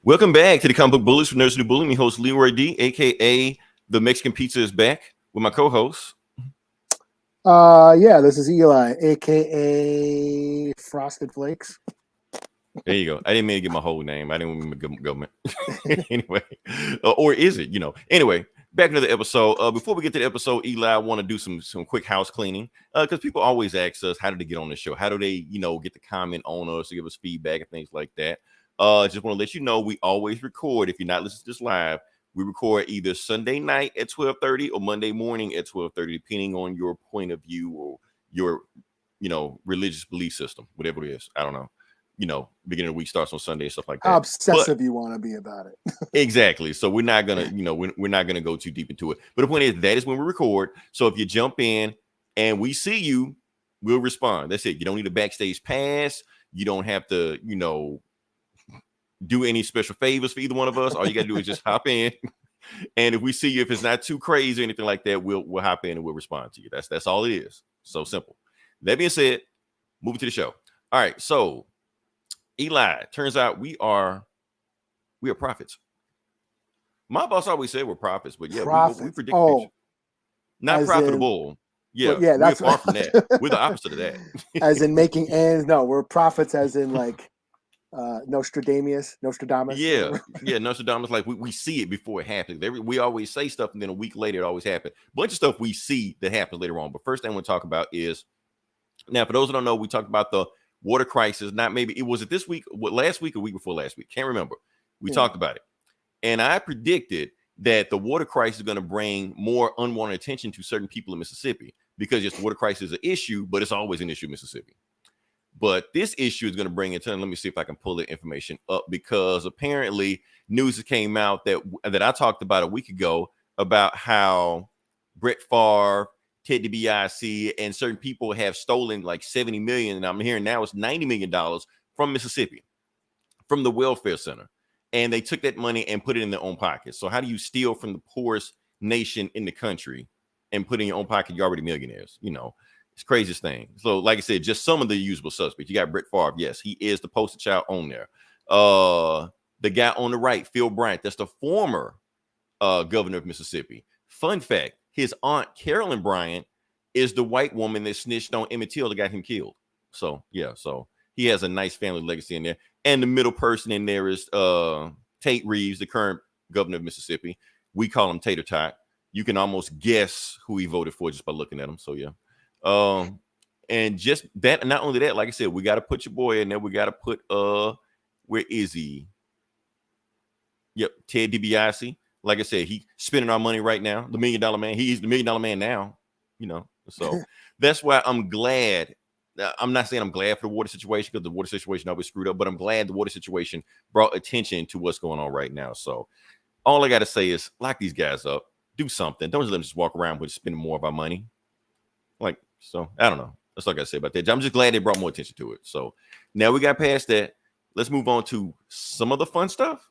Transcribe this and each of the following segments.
Welcome back to the Comic Book Bullies for Nerds Who Do Bullying. Me host Leroy D, aka the Mexican Pizza, is back with my co-host. Yeah, this is Eli, aka Frosted Flakes. There you go. I didn't mean to get my whole name. I didn't mean to government. Anyway, or is it? Anyway, back into the episode. Before we get to the episode, Eli, I want to do some quick house cleaning because people always ask us, how do they get on the show? How do they, get the comment on us to give us feedback and things like that? Just want to let you know we always record. If you're not listening to this live, we record either Sunday night at 12:30 or Monday morning at 12:30, depending on your point of view or your, religious belief system, whatever it is. I don't know. Beginning of the week starts on Sunday and stuff like that. How obsessive you want to be about it. Exactly. So we're not gonna, we're not gonna go too deep into it. But the point is, that is when we record. So if you jump in and we see you, we'll respond. That's it. You don't need a backstage pass. You don't have to, do any special favors for either one of us. All you gotta do is just hop in. And if we see you, if it's not too crazy or anything like that, we'll hop in and we'll respond to you. That's all it is. So simple. That being said, moving to the show. All right. So Eli, turns out we are prophets. My boss always said we're prophets, but yeah, we predict not profitable. Yeah, that's far from that. We're the opposite of that. As in making ends. No, we're prophets as in like Nostradamus. Yeah, Nostradamus. Like we see it before it happens. We always say stuff, and then a week later it always happens. Bunch of stuff we see that happens later on. But first thing I want to talk about is, now for those who don't know, we talked about the water crisis. Not maybe it was it this week, last week or week before last week. Can't remember. We talked about it, and I predicted that the water crisis is going to bring more unwanted attention to certain people in Mississippi because the water crisis is an issue, but it's always an issue in Mississippi. But this issue is going to bring it to, let me see if I can pull the information up, because apparently news came out that I talked about a week ago about how Brett Favre, Ted DiBiase, and certain people have stolen like 70 million. And I'm hearing now it's $90 million from Mississippi, from the welfare center. And they took that money and put it in their own pockets. So how do you steal from the poorest nation in the country and put in your own pocket? You're already millionaires, It's the craziest thing. So, like I said, just some of the usable suspects. You got Brett Favre. Yes, he is the poster child on there. The guy on the right, Phil Bryant, that's the former governor of Mississippi. Fun fact, his aunt, Carolyn Bryant, is the white woman that snitched on Emmett Till that got him killed. So, yeah, so he has a nice family legacy in there. And the middle person in there is Tate Reeves, the current governor of Mississippi. We call him Tater Tot. You can almost guess who he voted for just by looking at him. So, yeah. And just that, not only that, like I said, we got to put your boy in there. We got to put where is he? Yep, Ted DiBiase. Like I said, he's spending our money right now. The $1 million man. He's the $1 million man now. So that's why I'm glad. I'm not saying I'm glad for the water situation, because the water situation always screwed up, but I'm glad the water situation brought attention to what's going on right now. So all I got to say is lock these guys up, do something. Don't just let them just walk around with spending more of our money. So I don't know. That's all I got to say about that. I'm just glad they brought more attention to it. So now we got past that. Let's move on to some of the fun stuff,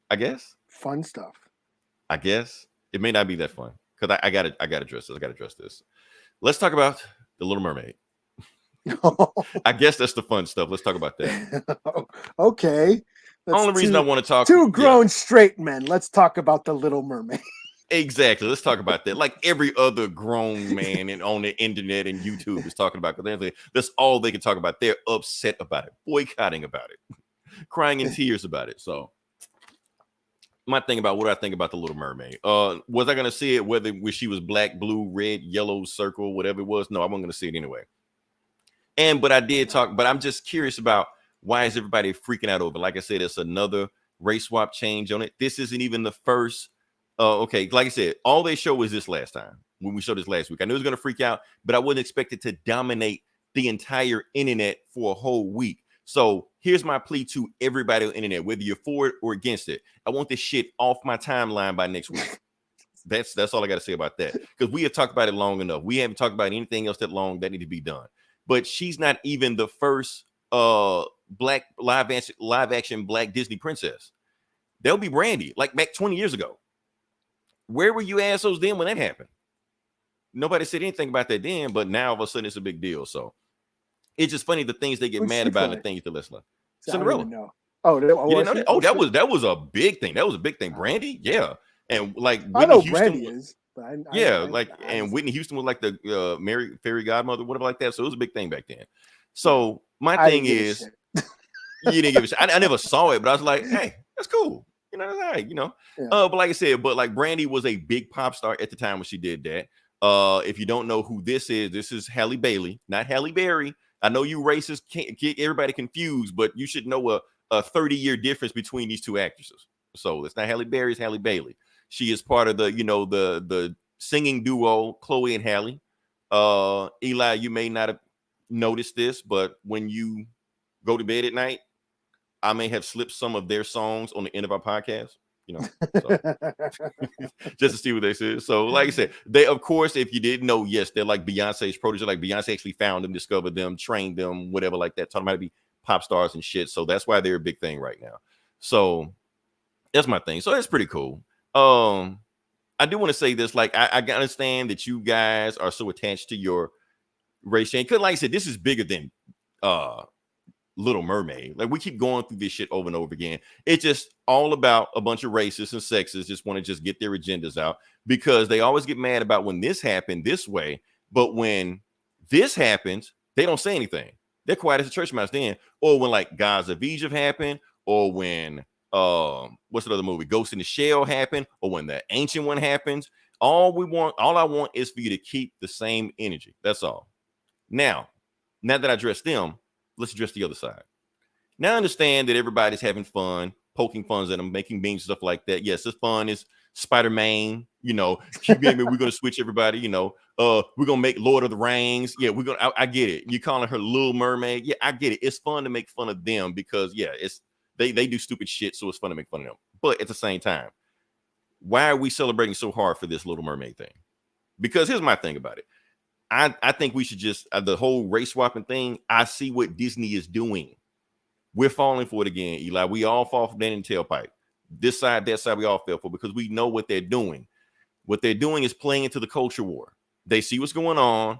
I guess. Fun stuff. I guess it may not be that fun because I got to address this. I got to address this. Let's talk about The Little Mermaid. I guess that's the fun stuff. Let's talk about that. Okay. Only reason I want to talk. Two grown straight men. Let's talk about The Little Mermaid. Exactly. Let's talk about that. Like every other grown man on the internet and YouTube is talking about, because that's all they can talk about. They're upset about it, boycotting about it, crying in tears about it. So my thing about what I think about The Little Mermaid. Was I going to see it whether she was black, blue, red, yellow, circle, whatever it was? No, I wasn't going to see it anyway. But I did talk, but I'm just curious about why is everybody freaking out over? Like I said, it's another race swap change on it. This isn't even the first. Okay, like I said, all they showed was this last time when we showed this last week. I knew it was going to freak out, but I wouldn't expect it to dominate the entire internet for a whole week. So here's my plea to everybody on the internet, whether you're for it or against it. I want this shit off my timeline by next week. That's all I got to say about that, because we have talked about it long enough. We haven't talked about anything else that long that need to be done. But she's not even the first black live action black Disney princess. There'll be Brandy, like back 20 years ago. Where were you assholes then when that happened? Nobody said anything about that then, but now all of a sudden it's a big deal. So it's just funny the things they get mad about and the things that let's love. Cinderella. Oh, You didn't know that? Oh, that was a big thing. That was a big thing. Brandy, yeah, and like I Whitney know Houston Brandy was, is, but and Whitney Houston was like the Mary fairy godmother, whatever like that. So it was a big thing back then. So my thing is, you didn't give a shit. I never saw it, but I was like, hey, that's cool. You know, that's all right, you know. Yeah. But like I said, but like Brandy was a big pop star at the time when she did that. If you don't know who this is Halle Bailey, not Halle Berry. I know you racists can't get everybody confused, but you should know a 30-year difference between these two actresses. So it's not Halle Berry, it's Halle Bailey. She is part of the, you know, the singing duo Chloe and Halle. Eli, you may not have noticed this, but when you go to bed at night, I may have slipped some of their songs on the end of our podcast, you know, so, just to see what they said. So, like I said, they, of course, if you didn't know, yes, they're like Beyonce's protege. Like Beyonce actually found them, discovered them, trained them, whatever, like that. Taught them how to be pop stars and shit. So that's why they're a big thing right now. So that's my thing. So it's pretty cool. I do want to say this, like, I understand that you guys are so attached to your race change. Because, like I said, this is bigger than Little Mermaid. Like, we keep going through this shit over and over again. It's just all about a bunch of racists and sexists just want to just get their agendas out, because they always get mad about when this happened this way, but when this happens, they don't say anything. They're quiet as a church mouse then. Or when like Gods of Egypt happened, or when what's the other movie, Ghost in the Shell happened, or when the Ancient One happens. All I want is for you to keep the same energy. That's all. Now that I address them, let's address the other side. Now I understand that everybody's having fun, poking fun at them, making memes, stuff like that. Yes, this fun is Spider-Man, you know, we're going to switch everybody, you know, we're going to make Lord of the Rings. Yeah, I get it. You're calling her Little Mermaid. Yeah, I get it. It's fun to make fun of them because, yeah, they do stupid shit, so it's fun to make fun of them. But at the same time, why are we celebrating so hard for this Little Mermaid thing? Because here's my thing about it. I think we should just, the whole race swapping thing, I see what Disney is doing. We're falling for it again, Eli. We all fall for that in the tailpipe. This side, that side, we all fell for, because we know what they're doing. What they're doing is playing into the culture war. They see what's going on,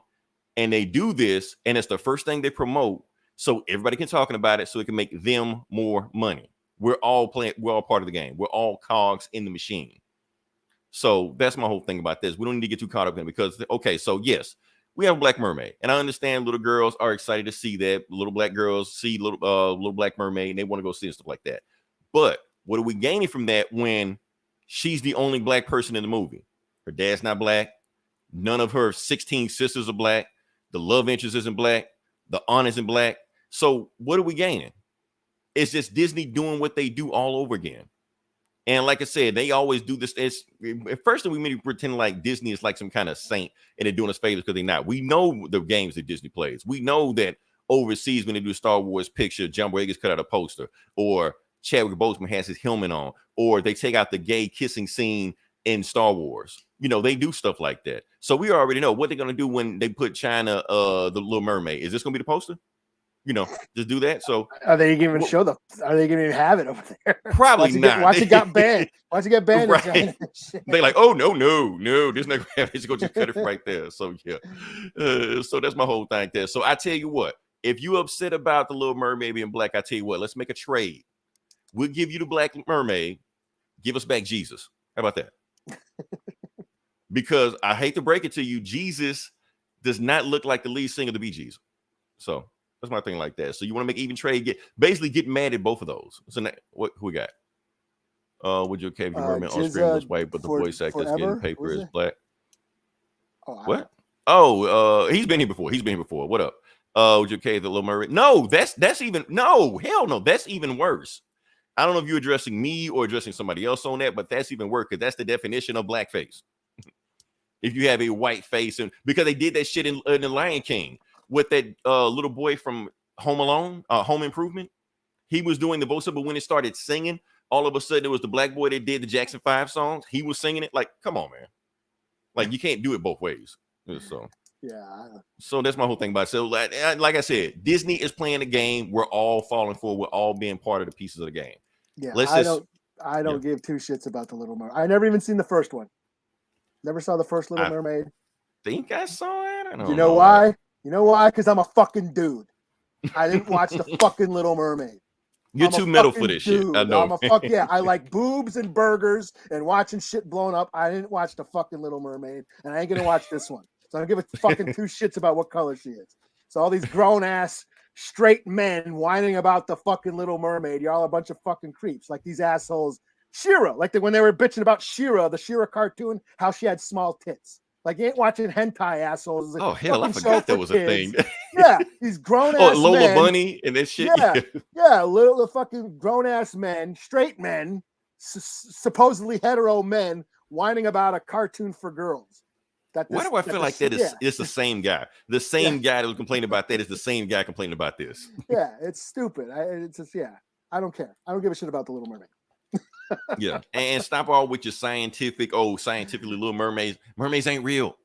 and they do this, and it's the first thing they promote, so everybody can talk about it, so it can make them more money. We're all part of the game. We're all cogs in the machine. So that's my whole thing about this. We don't need to get too caught up in it, because, okay, so yes, we have a Black Mermaid, and I understand little girls are excited to see that. Little black girls see little Black Mermaid, and they want to go see and stuff like that. But what are we gaining from that when she's the only Black person in the movie? Her dad's not Black. None of her 16 sisters are Black. The love interest isn't Black. The aunt isn't Black. So what are we gaining? It's just Disney doing what they do all over again. And like I said, they always do this. At first, we maybe pretend like Disney is like some kind of saint and they're doing us favors, because they're not. We know the games that Disney plays. We know that overseas, when they do a Star Wars picture, John Boyega cut out a poster, or Chadwick Boseman has his helmet on, or they take out the gay kissing scene in Star Wars. You know, they do stuff like that. So we already know what they're going to do when they put China, the Little Mermaid. Is this going to be the poster? You know, just do that. So are they going to show are they going to have it over there? Probably not. Watch it got banned. Watch it get banned. Right. They're like, oh no, this never happened. Just go just cut it right there. So yeah, so that's my whole thing there. So I tell you what, if you upset about the Little Mermaid being Black, I tell you what, let's make a trade. We'll give you the Black Mermaid. Give us back Jesus. How about that? Because I hate to break it to you, Jesus does not look like the lead singer of the Bee Gees. So that's my thing like that. So you want to make even trade, get mad at both of those. So now, who we got? Would you okay if your mermaid on screen was white, but the voice actor getting paper is Black? What? He's been here before. What up? Would you okay the Little Mermaid? No, that's even no, hell no, that's even worse. I don't know if you're addressing me or addressing somebody else on that, but that's even worse, because that's the definition of blackface. If you have a white face, and because they did that shit in The Lion King with that little boy from Home Alone, Home Improvement. He was doing the voice, but when it started singing, all of a sudden it was the Black boy that did the Jackson 5 songs. He was singing it. Like, come on, man. Like, you can't do it both ways. So yeah. So that's my whole thing about it. So like I said, Disney is playing the game. We're all falling for. We're all being part of the pieces of the game. Yeah, I don't give two shits about the Little Mermaid. I never even seen the first one. Never saw the first Little Mermaid. Think I saw it. I don't You know why? You know why? Because I'm a fucking dude. I didn't watch the fucking Little Mermaid. You're I'm a too metal for fucking this shit. I dude. know. Yeah, I like boobs and burgers and watching shit blown up. I didn't watch the fucking Little Mermaid, and I ain't gonna watch this one. So I don't give a fucking two shits about what color she is. So all these grown ass straight men whining about the fucking Little Mermaid, you're all a bunch of fucking creeps, like these assholes. Shira, like when they were bitching about Shira, the Shira cartoon, how she had small tits. Like you ain't watching hentai, assholes. Oh hell, I Fucking show forgot that for was a kids. thing. Yeah, these grown Oh, ass Lola men. Bunny and that shit. Yeah, yeah, little fucking grown ass men, straight men, supposedly hetero men, whining about a cartoon for girls. Why do I feel like that is it's the same guy? The same guy that was complaining about that is the same guy complaining about this. Yeah, it's stupid. It's just I don't care. I don't give a shit about the Little Mermaid. Yeah, and stop all with your scientifically Little Mermaids. Mermaids ain't real.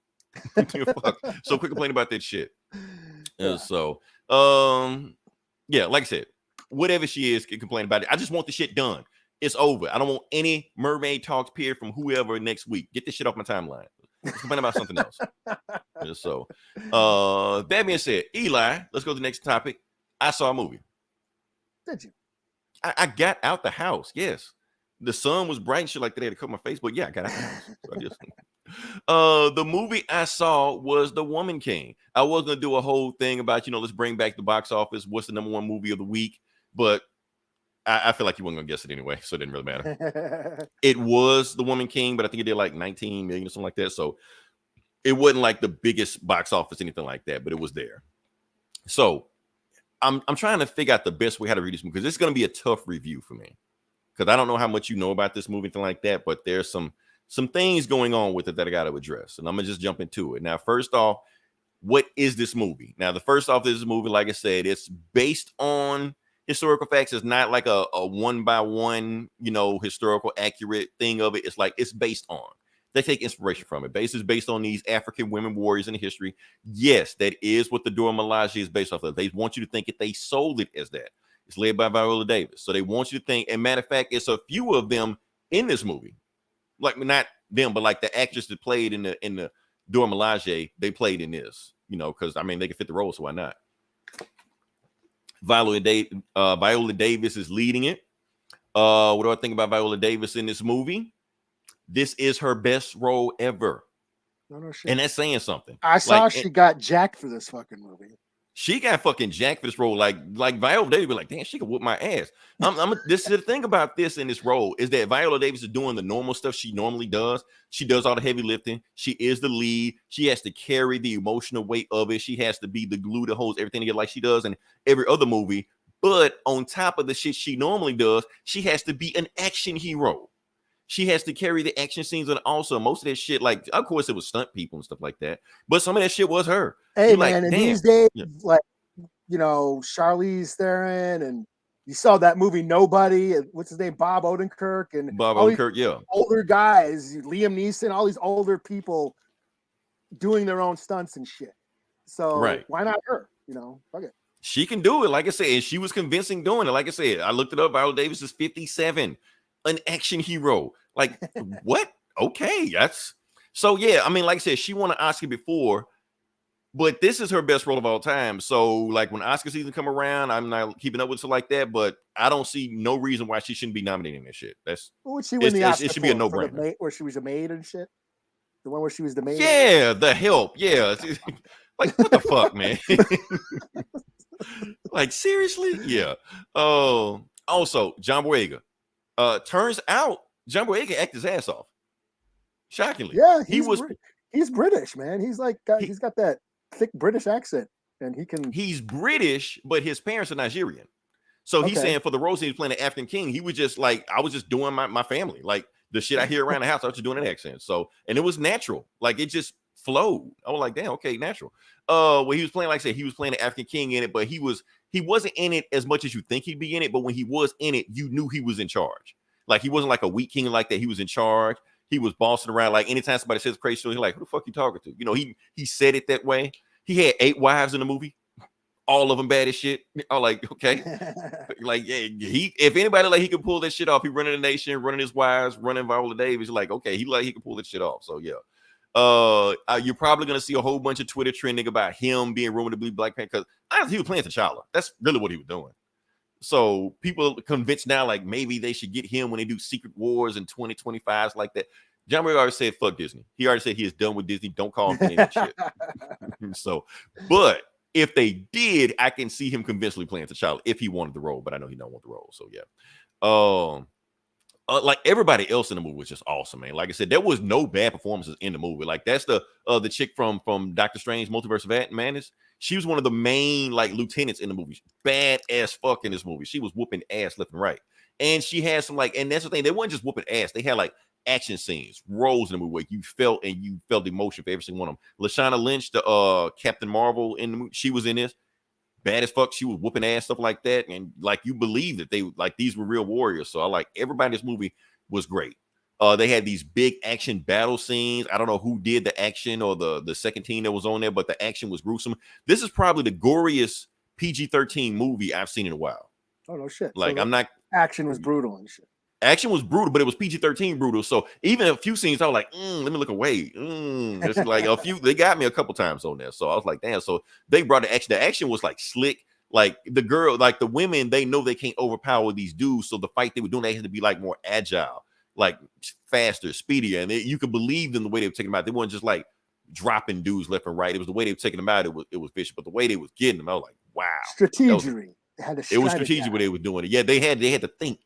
Fuck. So quit complaining about that shit. Yeah. Yeah, like I said, whatever she is, can complain about it. I just want the shit done. It's over. I don't want any mermaid talks period from whoever next week. Get this shit off my timeline. Let's complain about something else. So that being said, Eli, let's go to the next topic. I saw a movie. Did you? I got out the house. Yes. The sun was bright and shit like that. I had to cut my face, but yeah, I got out the house. So I just, the movie I saw was The Woman King. I was gonna do a whole thing about, let's bring back the box office. What's the #1 movie of the week? But I feel like you weren't gonna guess it anyway, so it didn't really matter. It was The Woman King, but I think it did like 19 million or something like that. So it wasn't like the biggest box office, anything like that, but it was there. So I'm trying to figure out the best way how to read this movie, because it's gonna be a tough review for me. Because I don't know how much you know about this movie, anything like that, but there's some things going on with it that I got to address. And I'm going to just jump into it. Now, first off, what is this movie? Now, the first off, this movie, like I said, it's based on historical facts. It's not like a one-by-one, historical accurate thing of it. It's like it's based on. They take inspiration from it. It's based on these African women warriors in history. Yes, that is what the Dora Milaje is based off of. They want you to think that they sold it as that. It's led by Viola Davis. So they want you to think, and matter of fact, it's a few of them in this movie. Like not them, but like the actress that played in the Dora Milaje, they played in this, because they can fit the role, so why not? Viola Davis is leading it. What do I think about Viola Davis in this movie? This is her best role ever. No shit. And that's saying something. I saw she got jacked for this fucking movie. She got fucking jacked for this role. Like Viola Davis be like, damn, she could whoop my ass. This is the thing about this in this role is that Viola Davis is doing the normal stuff she normally does. She does all the heavy lifting. She is the lead. She has to carry the emotional weight of it. She has to be the glue that holds everything together like she does in every other movie. But on top of the shit she normally does, she has to be an action hero. She has to carry the action scenes, and also most of that shit, like, of course, it was stunt people and stuff like that, but some of that shit was her. Hey, you're man, like, and these days, like, Charlize Theron, and you saw that movie Nobody, what's his name, Bob Odenkirk, and Bob Odenkirk, yeah, older guys, Liam Neeson, all these older people doing their own stunts and shit. So why not her? Fuck it. She can do it, like I said, and she was convincing doing it. Like I said, I looked it up. Viola Davis is 57. An action hero. Like, what? Okay, that's so. Yeah, like I said, she won an Oscar before, but this is her best role of all time. So, like, when Oscar season come around, I'm not keeping up with stuff like that. But I don't see no reason why she shouldn't be nominating this shit. That's what would she win the Oscar it should be a no-brainer. Where she was a maid and shit. The one where she was the maid. Yeah, The Help. Yeah, like what the fuck, man? Like seriously? Yeah. Oh, also John Boyega. Turns out John Boyega can act his ass off. Shockingly, yeah, he's British, man. He's like he's got that thick British accent, and he's British, but his parents are Nigerian. So he's saying for the roles he was playing the African king, he was just like, I was just doing my family, like the shit I hear around the house. I was just doing an accent. So, and it was natural, like it just flowed. I was like, damn, okay, natural. Well, he was playing, like I said, he was playing the African king in it, but he wasn't in it as much as you think he'd be in it. But when he was in it, you knew he was in charge. Like he wasn't like a weak king like that. He was in charge. He was bossing around. Like anytime somebody says crazy shit, he's like, who the fuck you talking to? He said it that way. He had 8 wives in the movie, all of them bad as shit. I'm like, okay, like yeah, if anybody like he could pull that shit off, he running the nation, running his wives, running Viola Davis. Like, okay, he could pull that shit off. So yeah. You're probably gonna see a whole bunch of Twitter trending about him being rumored to be Black Panther because honestly, he was playing T'Challa. That's really what he was doing. So people are convinced now, like maybe they should get him when they do Secret Wars in 2025 like that. John Boyega already said fuck Disney. He already said he is done with Disney. Don't call him for any of that shit. So, but if they did, I can see him convincingly playing T'Challa if he wanted the role, but I know he don't want the role. So yeah. Like everybody else in the movie was just awesome, man. Like I said, there was no bad performances in the movie. Like that's the chick from Doctor Strange Multiverse of Madness. She was one of the main like lieutenants in the movie. Bad ass fuck in this movie. She was whooping ass left and right. And she had some like, and that's the thing, they weren't just whooping ass. They had like action scenes, roles in the movie where you felt emotion for every single one of them. Lashana Lynch, the Captain Marvel in the movie, she was in this. Bad as fuck. She was whooping ass, stuff like that. And like you believe that they like these were real warriors. So I like everybody in this movie was great. They had these big action battle scenes. I don't know who did the action or the second team that was on there, but the action was gruesome. This is probably the goriest PG-13 movie I've seen in a while. Oh no shit. Like so I'm not action was brutal and shit. Action was brutal, but it was PG-13 brutal. So even a few scenes, I was like, let me look away. It's like a few, they got me a couple times on there. So I was like, damn. So they brought the action. The action was like slick. Like the girl, like the women, they know they can't overpower these dudes. So the fight they were doing, they had to be like more agile, like faster, speedier. And you could believe them the way they were taking them out. They weren't just like dropping dudes left and right. It was the way they were taking them out. It was vicious. But the way they was getting them, I was like, wow. Strategery. It was strategic when they were doing it. Yeah, they had to think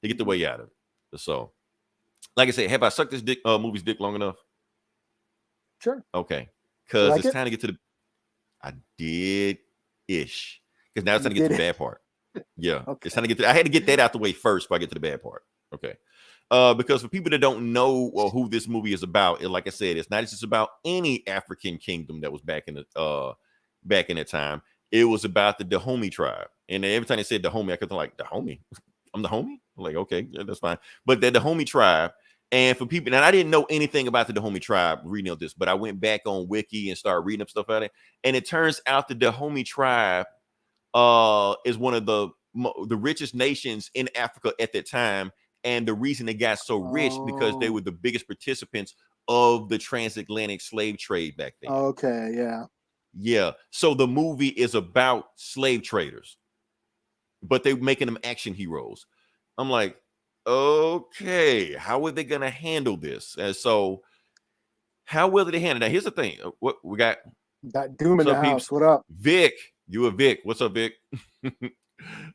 to get the way out of it. So, like I said, have I sucked this movie's dick long enough? Sure. Okay. Because like it's time to get to the. I did ish. Because now it's time to get to the bad part. Yeah. Okay. It's time to get to. I had to get that out the way first before I get to the bad part. Okay. Because for people that don't know who this movie is about, like I said, it's not just about any African kingdom that was back in the time. It was about the Dahomey tribe. And every time they said Dahomey, I could think like, Dahomey? I'm the homie? I'm like, okay, that's fine. But the Dahomey tribe, and for people, and I didn't know anything about the Dahomey tribe reading up this, but I went back on Wiki and started reading up stuff about it. And it turns out the Dahomey tribe is one of the richest nations in Africa at that time. And the reason they got so rich because they were the biggest participants of the transatlantic slave trade back then. Okay, yeah. Yeah. So the movie is about slave traders, but they're making them action heroes. I'm like, okay, how are they going to handle this? And so how will they handle it? Now, here's the thing. What we got? Got Doom in the house. Peeps? What up? Vic. You a Vic. What's up, Vic?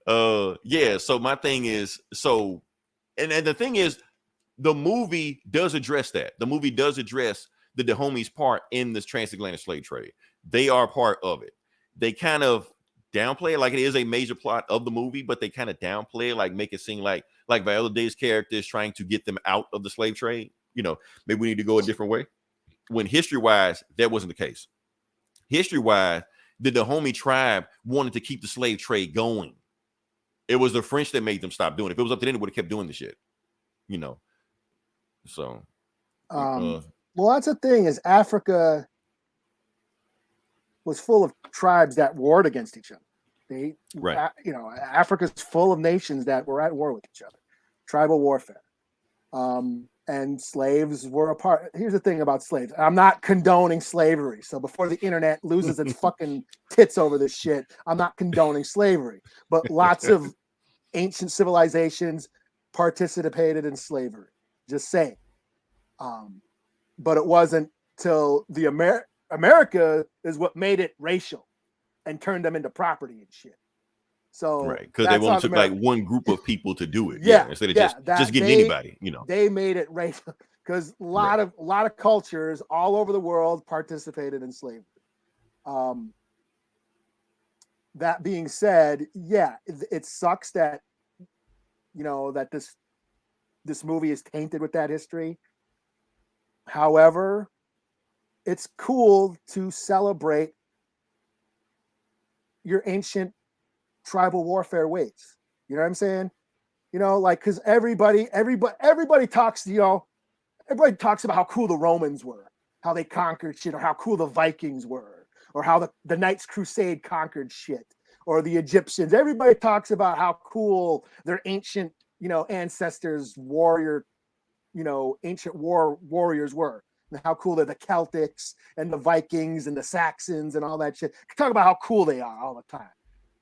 Yeah. So my thing is, and the thing is, the movie does address that. The movie does address the Dahomey's part in this transatlantic slave trade. They are part of it. They kind of downplay it like it is a major plot of the movie, but they kind of downplay it, like make it seem like Viola Davis' character is trying to get them out of the slave trade. You know, maybe we need to go a different way. When history-wise, that wasn't the case. History-wise, the Dahomey tribe wanted to keep the slave trade going. It was the French that made them stop doing it. If it was up to them, they would have kept doing the shit. You know. So well, that's the thing, is Africa was full of tribes that warred against each other. Right. Africa's full of nations that were at war with each other. Tribal warfare. And slaves were a part. Here's the thing about slaves. I'm not condoning slavery. So before the internet loses its fucking tits over this shit, I'm not condoning slavery. But lots of ancient civilizations participated in slavery. Just saying. But it wasn't till the America is what made it racial and turned them into property and shit. So right, because they only took like one group of people to do it. Yeah, instead of just getting anybody, you know. They made it racial because a lot of cultures all over the world participated in slavery. That being said, yeah, it sucks that that this movie is tainted with that history. However, it's cool to celebrate your ancient tribal warfare ways. You know what I'm saying? Because everybody talks, everybody talks about how cool the Romans were, how they conquered shit, or how cool the Vikings were, or how the Knights Crusade conquered shit, or the Egyptians. Everybody talks about how cool their ancient, ancestors, ancient warriors were, and how cool they're, the Celtics and the Vikings and the Saxons and all that shit. Talk about how cool they are all the time.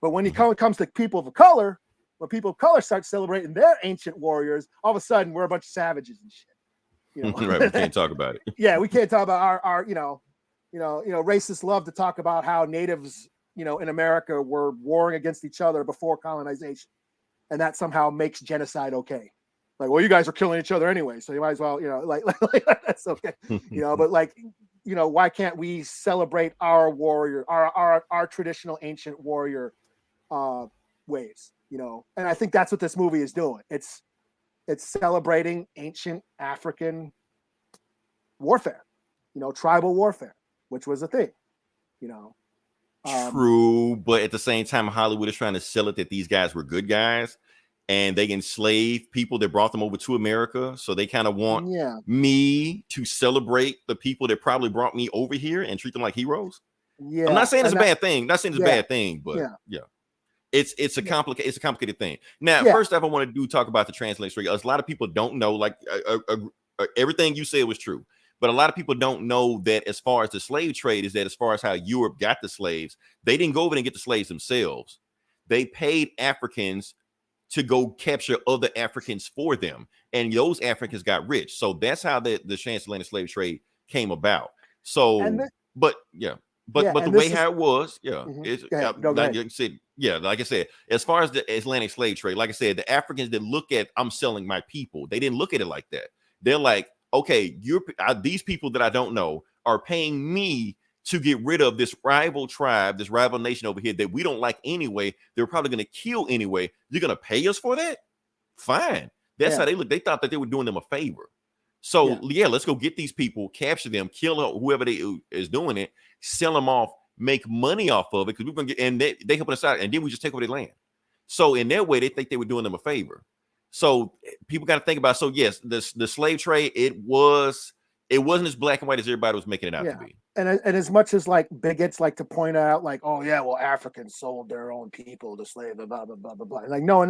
But when it comes to people of color, when people of color start celebrating their ancient warriors, all of a sudden we're a bunch of savages and shit. You know? Right, we can't talk about it. Yeah, we can't talk about our racists love to talk about how natives, in America were warring against each other before colonization, and that somehow makes genocide okay. Like, well, you guys are killing each other anyway, so you might as well, like that's okay. But like, why can't we celebrate our warrior, our traditional ancient warrior ways? And I think that's what this movie is doing. It's celebrating ancient African warfare, tribal warfare, which was a thing, True, but at the same time, Hollywood is trying to sell it that these guys were good guys and they enslaved people that brought them over to America. So they kind of want me to celebrate the people that probably brought me over here and treat them like heroes. Yeah, I'm not saying it's a bad thing. Not saying it's a bad thing, but it's a complicated thing. Now, first off, I want to talk about the translation. A lot of people don't know, like everything you said was true. But a lot of people don't know that as far as the slave trade is that as far as how Europe got the slaves, they didn't go over and get the slaves themselves. They paid Africans to go capture other Africans for them. And those Africans got rich. So that's how the transatlantic slave trade came about. So, but the way how it was, it's like I said, as far as the Atlantic slave trade, like I said, the Africans that look at, I'm selling my people, they didn't look at it like that. They're like, okay, these people that I don't know are paying me to get rid of this rival tribe, this rival nation over here that we don't like anyway. They're probably going to kill anyway. You're going to pay us for that? Fine. That's how they look. They thought that they were doing them a favor. So let's go get these people, capture them, kill whoever is doing it, sell them off, make money off of it because we're going to get, and they help us out, and then we just take over their land. So in that way, they think they were doing them a favor. So people got to think about. So yes, the slave trade, it wasn't as black and white as everybody was making it out to be. And as much as like bigots like to point out, like, oh yeah, well, Africans sold their own people to slave, blah blah blah blah blah. Like, no,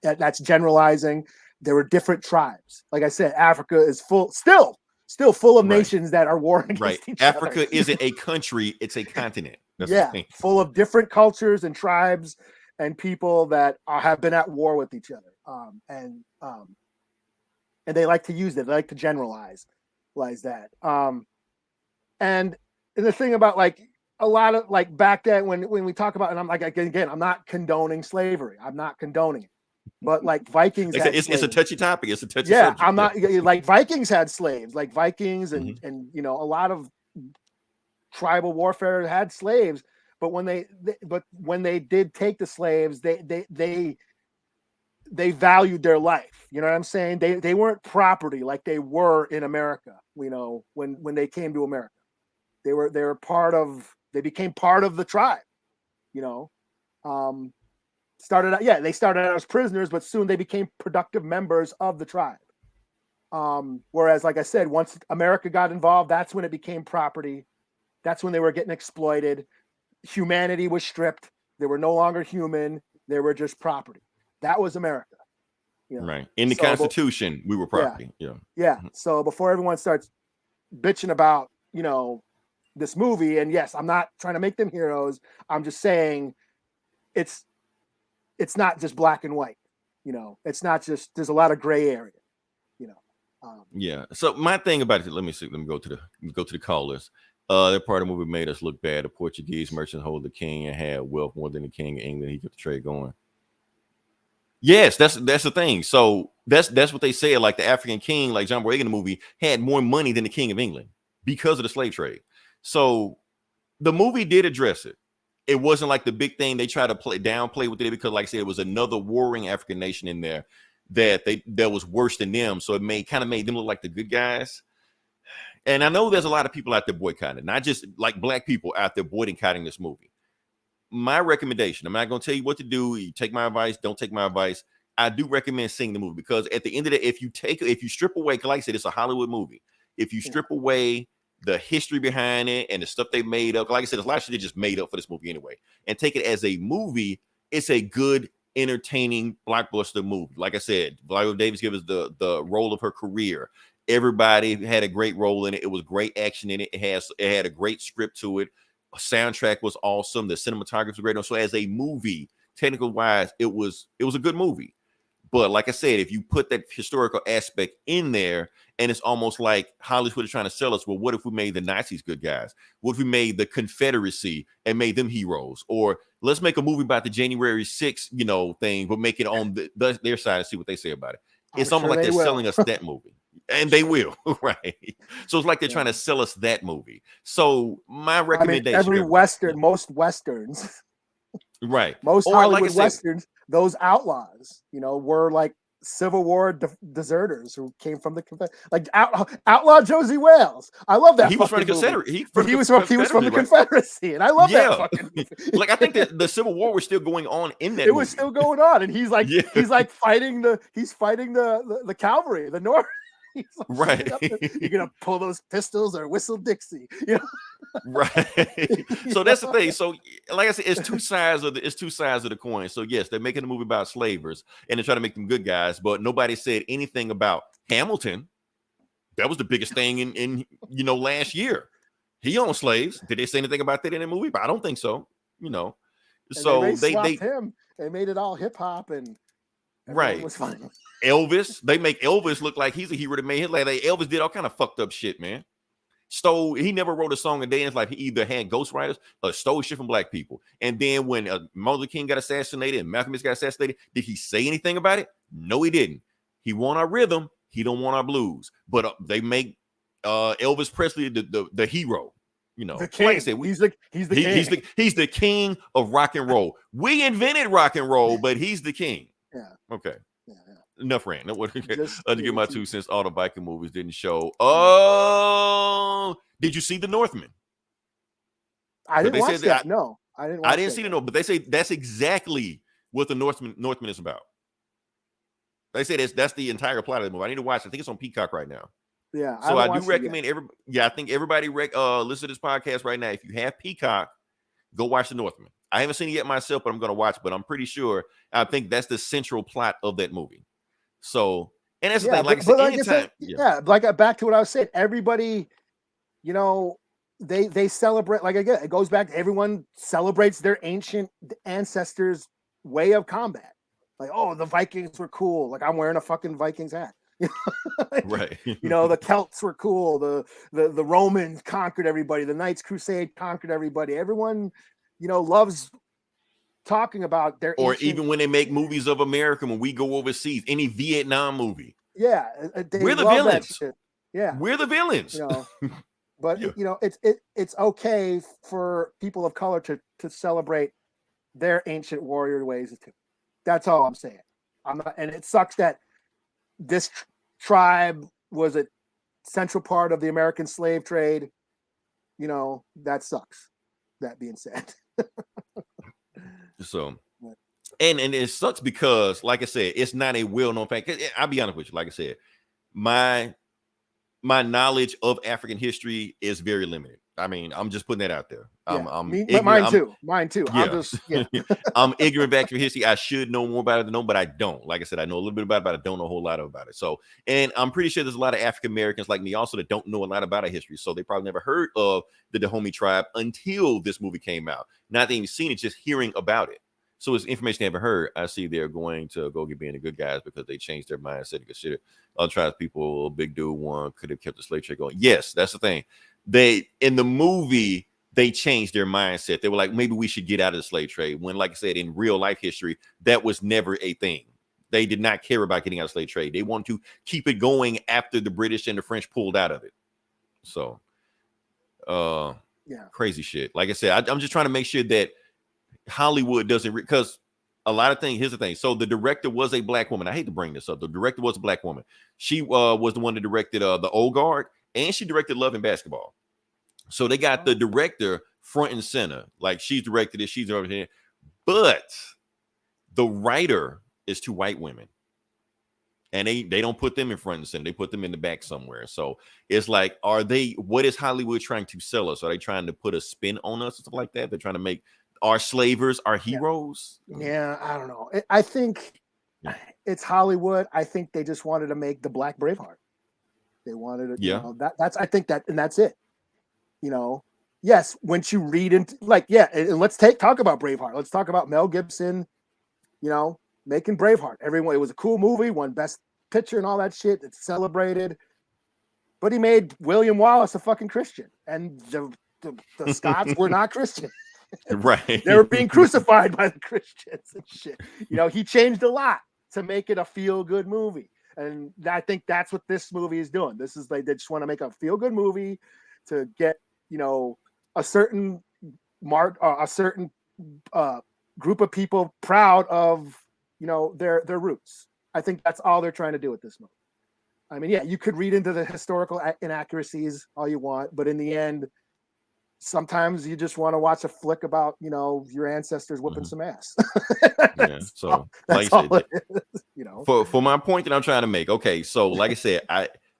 that's generalizing. There were different tribes. Like I said, Africa is still full of nations that are warring against each other. Africa isn't a country; it's a continent. That's full of different cultures and tribes and people that have been at war with each other, and they like to use it. They like to generalize that. And the thing about like a lot of like back then when we talk about, and I'm like, again, I'm not condoning slavery. I'm not condoning it, but like Vikings, it's a touchy topic. It's a touchy subject. I'm not like Vikings had slaves, like Vikings and a lot of tribal warfare had slaves. But when they did take the slaves, they valued their life. You know what I'm saying? They weren't property like they were in America. When they came to America, they became part of the tribe. Started out as prisoners, but soon they became productive members of the tribe. Whereas, like I said, once America got involved, that's when it became property. That's when they were getting exploited. Humanity was stripped. They were no longer human. They were just property. That was America. Right. In the Constitution, we were property. Yeah. So before everyone starts bitching about, this movie, and yes, I'm not trying to make them heroes. I'm just saying it's not just black and white. It's not just, there's a lot of gray area. So my thing about it, let me go to the callers. That part of the movie made us look bad. The Portuguese merchant hold the king and had wealth more than the king of England. He kept the trade going. Yes, that's the thing. So that's what they said. Like the African king, like John Boyega in the movie, had more money than the king of England because of the slave trade. So the movie did address it. It wasn't like the big thing they tried to downplay with it because, like I said, it was another warring African nation in there that was worse than them. So it kind of made them look like the good guys. And I know there's a lot of people out there boycotting it, not just like black people out there boycotting this movie. My recommendation, I'm not going to tell you what to do. You take my advice, don't take my advice. I do recommend seeing the movie because at the end of the day, if you strip away, like I said, it's a Hollywood movie. If you strip away the history behind it and the stuff they made up, like I said, there's a lot of shit they just made up for this movie anyway, and take it as a movie, it's a good, entertaining blockbuster movie. Like I said, Viola Davis gave us the role of her career. Everybody had a great role in it. It was great action in it. It had a great script to it. Soundtrack was awesome. The cinematography was great. So as a movie, technical wise, it was a good movie. But like I said, if you put that historical aspect in there, and it's almost like Hollywood is trying to sell us, well, what if we made the Nazis good guys? What if we made the Confederacy and made them heroes? Or let's make a movie about the January 6th, thing, but make it on their side and see what they say about it. It's almost like they're selling us that movie. And they will, right? So it's like they're trying to sell us that movie. So my recommendation, most Westerns, right? Most Hollywood Westerns, those outlaws, were like Civil War deserters who came from the like Outlaw Josie Wales. I love that. He was from the Confederacy. He was from the Confederacy, and I love that fucking movie. Like I think that the Civil War was still going on in that. It was still going on, and he's like fighting the cavalry, the North. Like, right. You're gonna pull those pistols or whistle Dixie, Right. So that's the thing. So like I said, it's two sides of the coin. So yes, they're making a movie about slavers and they're trying to make them good guys, but nobody said anything about Hamilton. That was the biggest thing in last year. He owned slaves. Did they say anything about that in the movie? But I don't think so. So they him. They made it all hip hop and right. Was fine. Elvis, they make Elvis look like he's a hero that made his life. Like Elvis did all kind of fucked up shit, man. He never wrote a song a day in his life. He either had ghostwriters or stole shit from black people. And then when Martin Luther King got assassinated and Malcolm X got assassinated, did he say anything about it? No, he didn't. He want our rhythm. He don't want our blues. But they make Elvis Presley the hero. The king. Like I said, he's the king of rock and roll. We invented rock and roll, but he's the king. Yeah. Okay. Yeah. Enough rant. To get my 2 cents. All the Viking movies didn't show. Oh, did you see The Northman? I didn't watch that. No, I didn't. I didn't see the Northman, but they say that's exactly what The Northman is about. They say that's the entire plot of the movie. I need to watch it. I think it's on Peacock right now. Yeah. So I do recommend I think everybody listen to this podcast right now. If you have Peacock, go watch The Northman. I haven't seen it yet myself, but I'm going to watch it. But I'm pretty sure. I think that's the central plot of that movie. So, and that's the thing. Like I said, back to what I was saying. Everybody, they celebrate. Like again, it goes back to everyone celebrates their ancient ancestors' way of combat. Like, oh, the Vikings were cool. Like I'm wearing a fucking Vikings hat. Right. The Celts were cool. The Romans conquered everybody. The Knights Crusade conquered everybody. Everyone, loves talking about their or even when they make movies of America, when we go overseas, any Vietnam movie. Yeah, we're the villains. Yeah, we're the villains. But it's okay for people of color to celebrate their ancient warrior ways too. That's all I'm saying. And it sucks that this tribe was a central part of the American slave trade. That sucks. That being said. So, and it sucks because, like I said, it's not a well-known fact. I'll be honest with you. Like I said, my knowledge of African history is very limited. I mean, I'm just putting that out there. Mine too. Yeah. I'm ignorant back to history. I should know more about it but I don't. Like I said, I know a little bit about it, but I don't know a whole lot about it. So, and I'm pretty sure there's a lot of African Americans like me also that don't know a lot about our history. So they probably never heard of the Dahomey tribe until this movie came out. Not even seen it, just hearing about it. So it's information they haven't heard. I see they're going to go get being the good guys because they changed their mindset and consider other tribes people. Big dude one could have kept the slave trade going. Yes, that's the thing. They in the movie they changed their mindset. They were like, maybe we should get out of the slave trade. When, like I said, in real life history, that was never a thing. They did not care about getting out of the slave trade. They wanted to keep it going after the British and the French pulled out of it. So, crazy shit. Like I said, I'm just trying to make sure that Hollywood doesn't, because a lot of things. Here's the thing. So the director was a black woman. I hate to bring this up. The director was a black woman. She was the one that directed The Old Guard, and she directed Love and Basketball. So they got the director front and center. Like she's directed it, she's over here. But the writer is two white women. And they don't put them in front and center. They put them in the back somewhere. So it's like, what is Hollywood trying to sell us? Are they trying to put a spin on us and stuff like that? They're trying to make our slavers our heroes? Yeah, I don't know. I think it's Hollywood. I think they just wanted to make the Black Braveheart. They wanted it. Yeah. That's I think that, and that's it. yes, once you read into like, yeah, and let's talk about Braveheart. Let's talk about Mel Gibson, you know, making Braveheart. Everyone, it was a cool movie, won Best Picture and all that shit. It's celebrated. But he made William Wallace a fucking Christian. And the Scots were not Christian. Right. They were being crucified by the Christians and shit. You know, he changed a lot to make it a feel-good movie. And I think that's what this movie is doing. This is like, they just want to make a feel-good movie to get, you know, a certain group of people proud of, you know, their roots. I think that's all they're trying to do with this movie. I mean, yeah, you could read into the historical inaccuracies all you want, but in the end, sometimes you just want to watch a flick about, you know, your ancestors whipping some ass. Yeah. So like I said, you know, for my point that I'm trying to make. Okay. So like I said,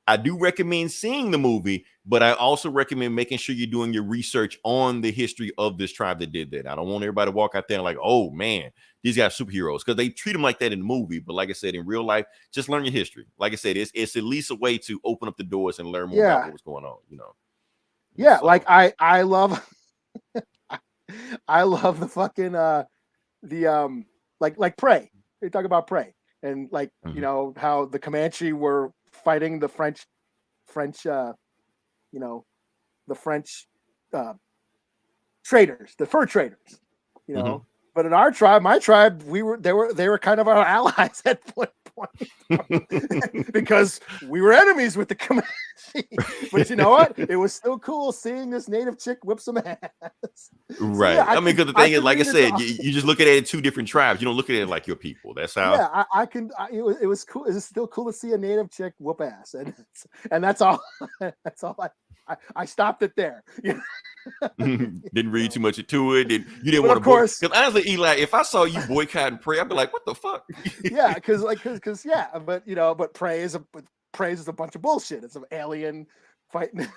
I do recommend seeing the movie, but I also recommend making sure you're doing your research on the history of this tribe that did that. I don't want everybody to walk out there and like, oh man, these guys are superheroes, because they treat them like that in the movie. But like I said, in real life, just learn your history. Like I said, it's at least a way to open up the doors and learn more about what was going on, you know. Yeah, so. Like I love I love the fucking like Prey. They talk about Prey and like you know how the Comanche were fighting the French you know, the French traders, the fur traders, you know. But in our tribe, my tribe, they were kind of our allies at one point because we were enemies with the Comanche. But you know what? It was still cool seeing this native chick whip some ass. Right. So, yeah, I mean, because the thing is, like I said, you just look at it in two different tribes. You don't look at it like your people. That's how. Yeah, it was cool. It was still cool to see a native chick whoop ass, and that's all. That's all I stopped it there. Didn't read too much into it. You didn't want to, of course. Because honestly, Eli, if I saw you boycotting Prey, I'd be like, "What the fuck?" Yeah, because yeah, but you know, but Prey is a bunch of bullshit. It's an alien fighting.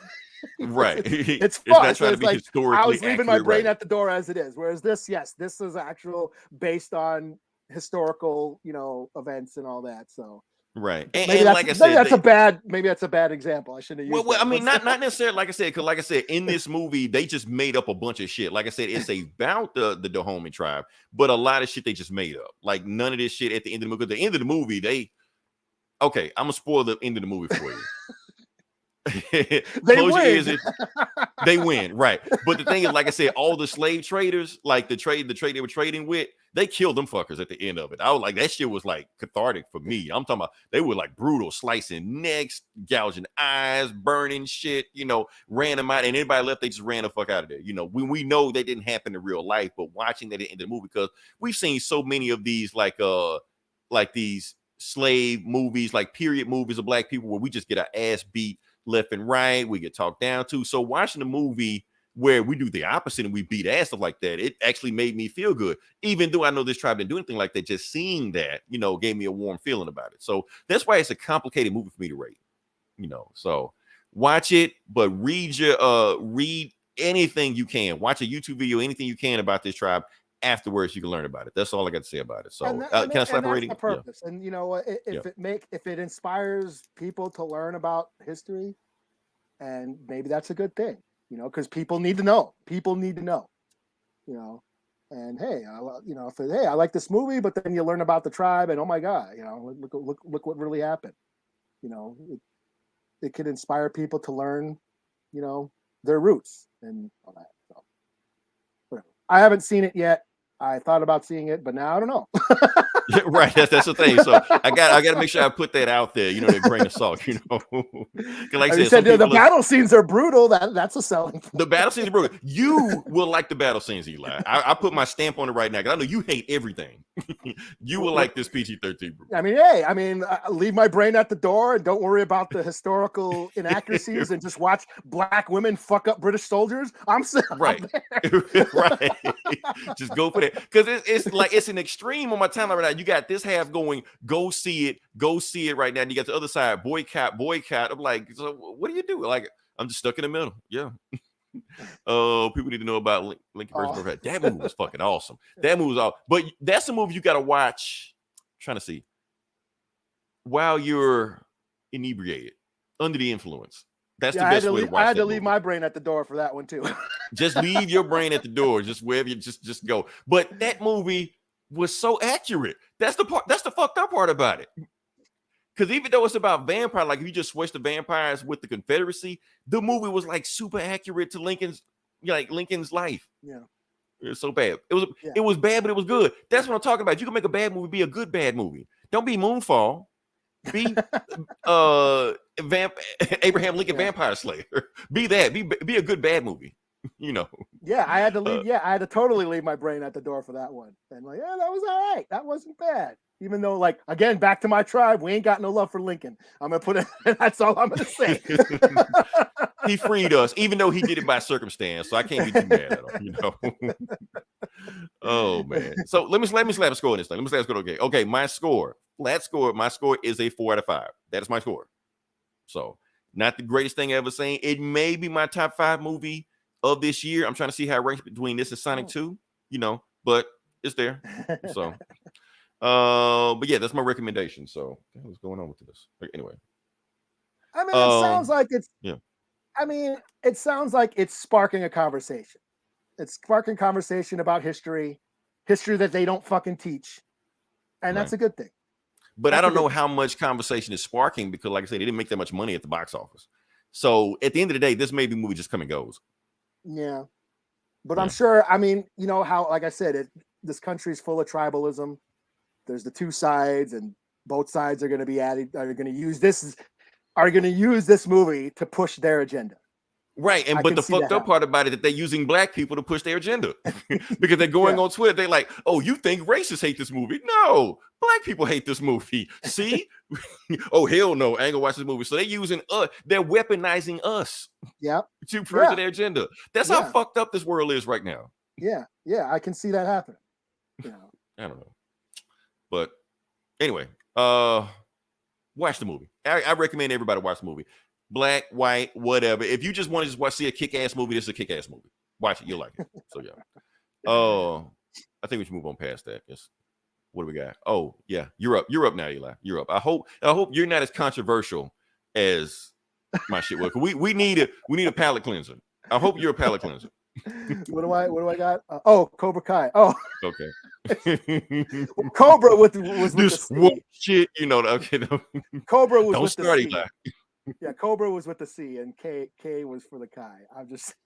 Right. It's fun. It's not trying to be like, historically. I was leaving my brain at the door as it is. Whereas this, yes, this is actual based on historical, you know, events and all that. So. Right, and like I said, maybe that's a bad example. I shouldn't have used. Well, I mean, not necessarily. Like I said, because like I said, in this movie, they just made up a bunch of shit. Like I said, it's about the Dahomey tribe, but a lot of shit they just made up. Like none of this shit at the end of the movie. At the end of the movie, I'm gonna spoil the end of the movie for you. They win. They win, right? But the thing is, like I said, all the slave traders, like the trade they were trading with, they killed them fuckers at the end of it. I was like, that shit was like cathartic for me. I'm talking about they were like brutal, slicing necks, gouging eyes, burning shit, you know, ran them out. And anybody left, they just ran the fuck out of there. You know, we know they didn't happen in real life, but watching that at the end of the movie, because we've seen so many of these like these slave movies, like period movies of black people where we just get our ass beat left and right, we get talked down to. So watching the movie where we do the opposite and we beat ass stuff like that, it actually made me feel good. Even though I know this tribe didn't do anything like that, just seeing that, you know, gave me a warm feeling about it. So that's why it's a complicated movie for me to rate, you know. So watch it, but read anything you can. Watch a YouTube video, anything you can about this tribe. Afterwards, you can learn about it. That's all I got to say about it. So can I slap a rating? Purpose. Yeah. And you know, if it inspires people to learn about history, and maybe that's a good thing, you know, because people need to know. People need to know, you know. And hey, I like this movie, but then you learn about the tribe, and oh my god, you know, look what really happened. You know, it can inspire people to learn, you know, their roots and all that. So, whatever. I haven't seen it yet. I thought about seeing it, but now I don't know. Right, that's the thing. So I got to make sure I put that out there, you know, that grain of salt, you know. Like I said, the battle scenes are brutal. That's a selling point. The battle scenes are brutal. You will like the battle scenes, Eli. I put my stamp on it right now because I know you hate everything. You will like this PG-13. I mean, hey, leave my brain at the door and don't worry about the historical inaccuracies and just watch black women fuck up British soldiers. I'm right. Right. Just go for that. Because it's like it's an extreme on my timeline right now. You got this half going, go see it right now. And you got the other side, boycott. I'm like, so what do you do? Like, I'm just stuck in the middle. Yeah. People need to know about Lincoln versus Morphin. That movie was fucking awesome. That movie was awesome. But that's a movie you got to watch. I'm trying to see while you're inebriated, under the influence. That's Yeah, the best way to watch. I had to leave my brain at the door for that one too. Just leave your brain at the door, just wherever you just go. But that movie was so accurate. That's the part. That's the fucked up part about it. Because even though it's about vampire, like if you just switch the vampires with the Confederacy, the movie was like super accurate to Lincoln's life. Yeah, it was so bad. It was bad, but it was good. That's what I'm talking about. You can make a bad movie be a good bad movie. Don't be Moonfall. Be Abraham Lincoln Vampire Slayer. Be that. Be a good bad movie. You know. Yeah, I had to leave. I had to totally leave my brain at the door for that one. And like, yeah, that was all right. That wasn't bad. Even though, like, again, back to my tribe, we ain't got no love for Lincoln. I'm gonna put it. That's all I'm gonna say. He freed us, even though he did it by circumstance. So I can't be too mad at him. You know. Oh man. So let me slap a score on this thing. Let me slap a score. Okay. My score, flat score. My score is a 4 out of 5. That is my score. So not the greatest thing I ever seen. It may be my top 5 movie of this year. I'm trying to see how it ranks between this and Sonic 2, you know, but it's there. So, but yeah, that's my recommendation. So, what's going on with this? Anyway, I mean, it sounds like it's. Yeah. I mean, it sounds like it's sparking a conversation. It's sparking conversation about history that they don't fucking teach, and that's a good thing. But I don't know how much conversation is sparking because, like I said, they didn't make that much money at the box office. So at the end of the day, this movie just come and goes. Yeah, but I'm sure. I mean, you know how, like I said, this country's full of tribalism. There's the two sides, and both sides are going to be added. Are going to use this movie to push their agenda. Right, but the fucked up part about it that they're using black people to push their agenda because they're going on Twitter. They're like, "Oh, you think racists hate this movie? No, black people hate this movie. See? Oh hell no, I ain't gonna watch this movie." So they're using us. They're weaponizing us. To further their agenda. That's how fucked up this world is right now. Yeah, I can see that happen. You know. I don't know, but anyway, watch the movie. I recommend everybody watch the movie. Black, white, whatever. If you just want to see a kick-ass movie, this is a kick-ass movie. Watch it, you'll like it. So yeah. I think we should move on past that. Yes. What do we got? Oh yeah, you're up now, Eli. You're up. I hope you're not as controversial as my shit was. We need a palate cleanser. I hope you're a palate cleanser. What do I got? Cobra Kai. Oh, okay. Cobra was with this shit, you know. Okay, no. Cobra was Don't with start, the C. Eli. Yeah, Cobra was with the C, and K was for the Kai. I'm just.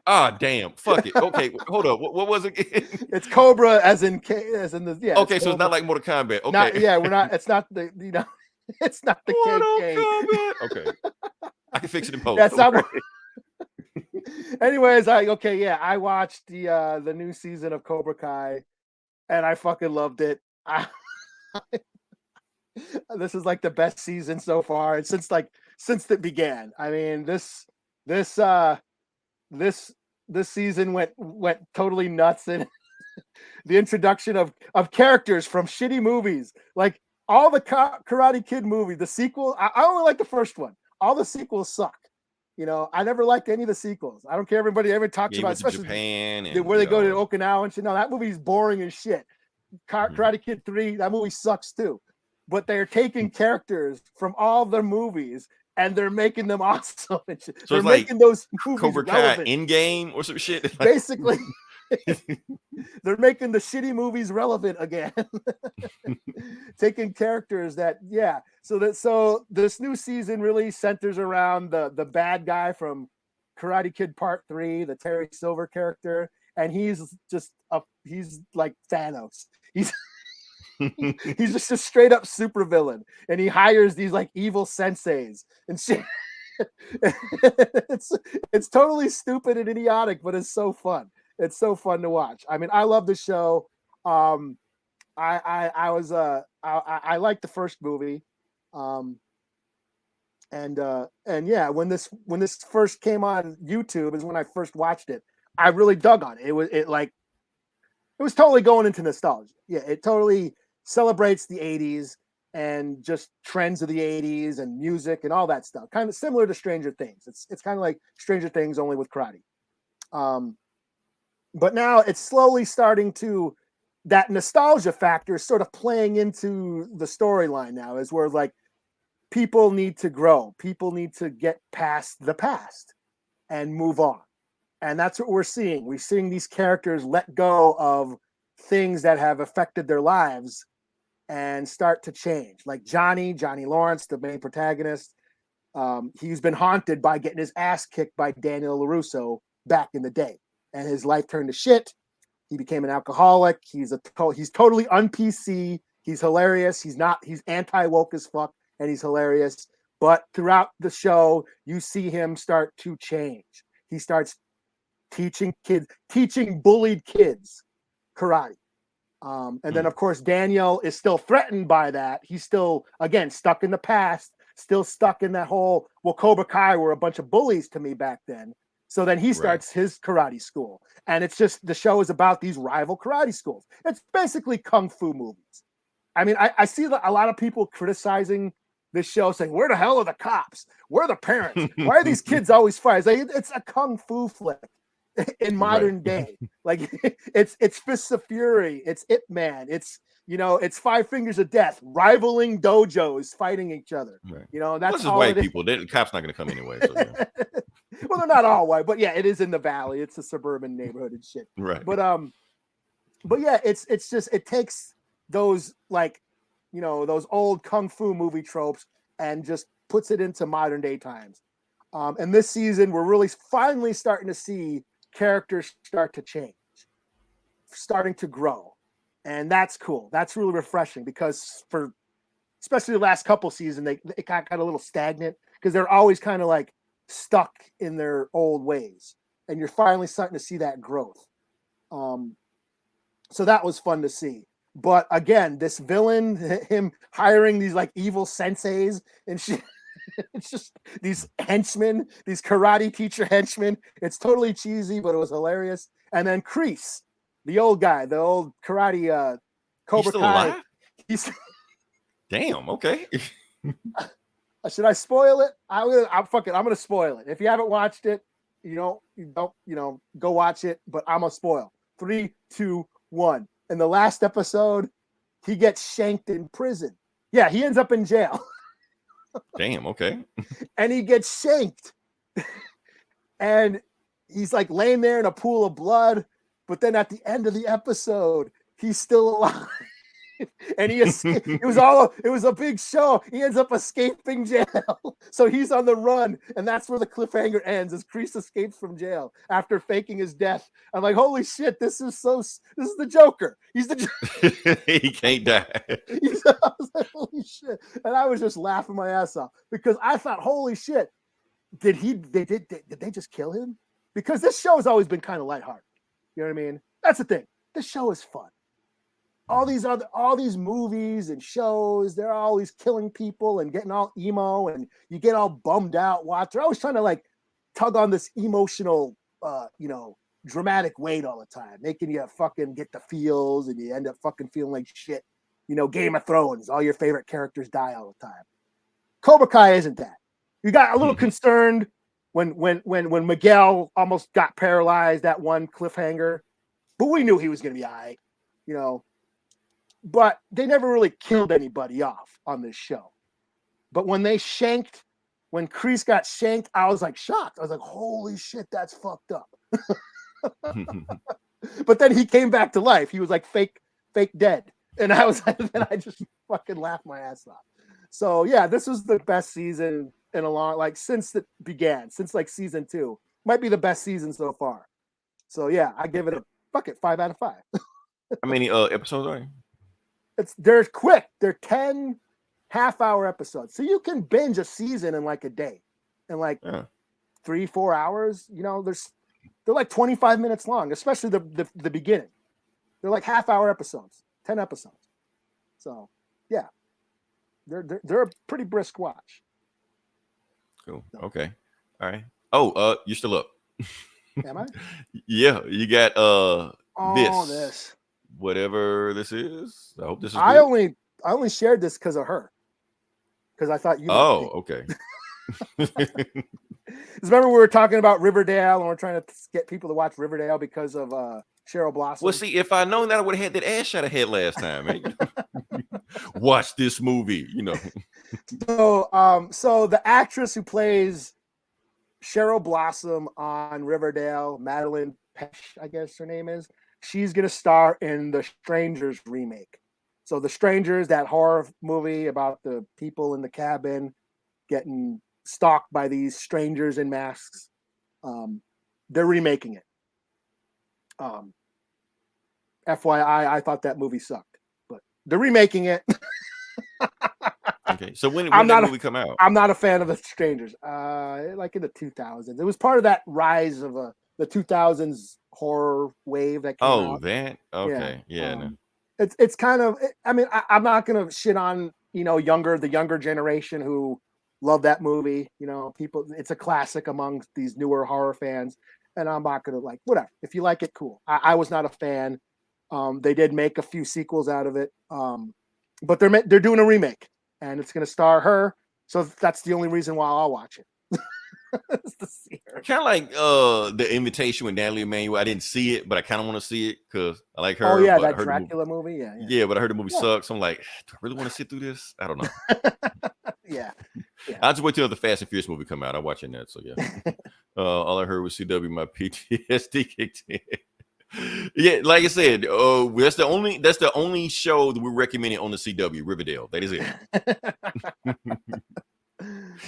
Damn! Fuck it. Okay, hold up. What was it? It's Cobra as in K, as in the Okay, so it's not like Mortal Kombat. Okay. We're not. It's not the It's not the KK. Okay, I can fix it in post. That's not. Anyways, I watched the new season of Cobra Kai, and I fucking loved it. This is like the best season so far, and since it began. I mean, this season went totally nuts, and the introduction of characters from shitty movies, like all the Karate Kid movies. The sequel, I only like the first one. All the sequels suck. You know, I never liked any of the sequels. I don't care. Everybody ever talks about, especially Japan where they go to Okinawa and shit. No, that movie's boring as shit. Karate Kid 3, that movie sucks too. But they're taking characters from all their movies and they're making them awesome. And shit. So they're making those movies Cobra Kai relevant. Endgame or some shit. Basically, they're making the shitty movies relevant again. Taking characters that, So this new season really centers around the bad guy from Karate Kid Part 3, the Terry Silver character, and he's like Thanos. He's just a straight up super villain, and he hires these like evil senseis and shit. It's totally stupid and idiotic, but it's so fun. It's so fun to watch. I mean, I love the show. I liked the first movie, when this first came on YouTube is when I first watched it. I really dug on it. It was totally going into nostalgia. Yeah, it totally celebrates the 80s and just trends of the 80s and music and all that stuff. Kind of similar to Stranger Things. It's kind of like Stranger Things only with karate. But now it's slowly starting to, that nostalgia factor is sort of playing into the storyline now, is where like people need to grow. People need to get past the past and move on. And that's what we're seeing. We're seeing these characters let go of things that have affected their lives and start to change. Like Johnny Lawrence, the main protagonist, he's been haunted by getting his ass kicked by Daniel LaRusso back in the day. And his life turned to shit. He became an alcoholic. He's totally un-PC. He's hilarious. He's anti-woke as fuck, and he's hilarious. But throughout the show, you see him start to change. He starts teaching bullied kids karate. And then, of course, Daniel is still threatened by that. He's still, again, stuck in the past, still stuck in that whole, well, Cobra Kai were a bunch of bullies to me back then. So then he starts his karate school. And it's just, the show is about these rival karate schools. It's basically kung fu movies. I mean, I see a lot of people criticizing this show, saying, where the hell are the cops? Where are the parents? Why are these kids always fighting? It's a kung fu flick in modern day. Like, it's Fists of Fury. It's Ip Man. It's, it's Five Fingers of Death, rivaling dojos fighting each other. That's all white people. The cops not going to come anyway. So, yeah. Well, they're not all white, but yeah, it is in the valley. It's a suburban neighborhood and shit. Right. But yeah, it's just, it takes those, like, those old kung fu movie tropes and just puts it into modern day times. And this season, we're really finally starting to see characters start to change, starting to grow. And that's cool. That's really refreshing, because especially the last couple seasons, it got a little stagnant because they're always kind of like stuck in their old ways. And you're finally starting to see that growth. So that was fun to see. But again, this villain, him hiring these like evil senseis and shit, it's just these henchmen, these karate teacher henchmen. It's totally cheesy, but it was hilarious. And then Kreese, the old guy, the old karate Cobra Kai. He's damn, okay. Should I spoil it? I'm gonna spoil it. If you haven't watched it, you don't go watch it, but I'm gonna spoil. 3, 2, 1. In the last episode, he gets shanked in prison. Yeah, he ends up in jail. Damn, okay. And he gets shanked. And he's like laying there in a pool of blood, but then at the end of the episode, he's still alive. And he escaped. It was a big show. He ends up escaping jail. So he's on the run, and that's where the cliffhanger ends, as Kreese escapes from jail after faking his death. I'm like, holy shit, this is the Joker. He's the Joker. He can't die. I was like, holy shit. And I was just laughing my ass off, because I thought, holy shit, did they just kill him? Because this show has always been kind of lighthearted. You know what I mean? That's the thing. This show is fun. All these movies and shows, they're always killing people and getting all emo, and you get all bummed out. They're always trying to like tug on this emotional, dramatic weight all the time, making you fucking get the feels, and you end up fucking feeling like shit. Game of Thrones, all your favorite characters die all the time. Cobra Kai isn't that. You got a little concerned when Miguel almost got paralyzed, that one cliffhanger, but we knew he was going to be all right, But they never really killed anybody off on this show. But when Kreese got shanked, I was like shocked. I was like, holy shit, that's fucked up. But then he came back to life. He was like fake dead. And I was like, then I just fucking laughed my ass off. So yeah, this was the best season in a long, like since it began, since like season 2. Might be the best season so far. So yeah, I give it a 5 out of 5. How many episodes are you? They're quick. They're 10 half-hour episodes. So you can binge a season in like a day, in like 3-4 hours. They're like 25 minutes long, especially the beginning. They're like half-hour episodes, 10 episodes. So yeah, they're a pretty brisk watch. Cool. Okay. All right. Oh, you're still up. Am I? Yeah, you got this. Whatever this is. I hope this is good. I only shared this because of her. Because I thought you. Oh, okay. Remember we were talking about Riverdale, and we're trying to get people to watch Riverdale because of Cheryl Blossom. Well, see, if I known that, I would have had that ass shot I had last time, man. Watch this movie, you know. So the actress who plays Cheryl Blossom on Riverdale, Madelaine Petsch, I guess her name is, she's gonna star in the Strangers remake. So the Strangers, that horror movie about the people in the cabin getting stalked by these strangers in masks, they're remaking it. FYI, I thought that movie sucked, but they're remaking it. Okay, so when did that movie come out? I'm not a fan of the Strangers. Like in the 2000s, it was part of that rise of the 2000s horror wave that came out. That okay, yeah. No. It's kind of. I mean, I'm not gonna shit on the younger generation who love that movie. You know, people. It's a classic among these newer horror fans, and I'm not gonna whatever. If you like it, cool. I was not a fan. They did make a few sequels out of it, but they're doing a remake. And it's going to star her, so that's the only reason why I'll watch it. To see her. Kind of like the Invitation with Natalie Emanuel. I didn't see it, but I kind of want to see it because I like her. Oh yeah, that Dracula movie. Yeah, but I heard the movie sucks. So I'm like, do I really want to sit through this? I don't know. yeah. I'll just wait till the Fast and Furious movie come out. I'm watching that. So yeah. All I heard was CW. My PTSD kicked in. Yeah, like I said, that's the only show that we're recommending on the CW, Riverdale. That is it.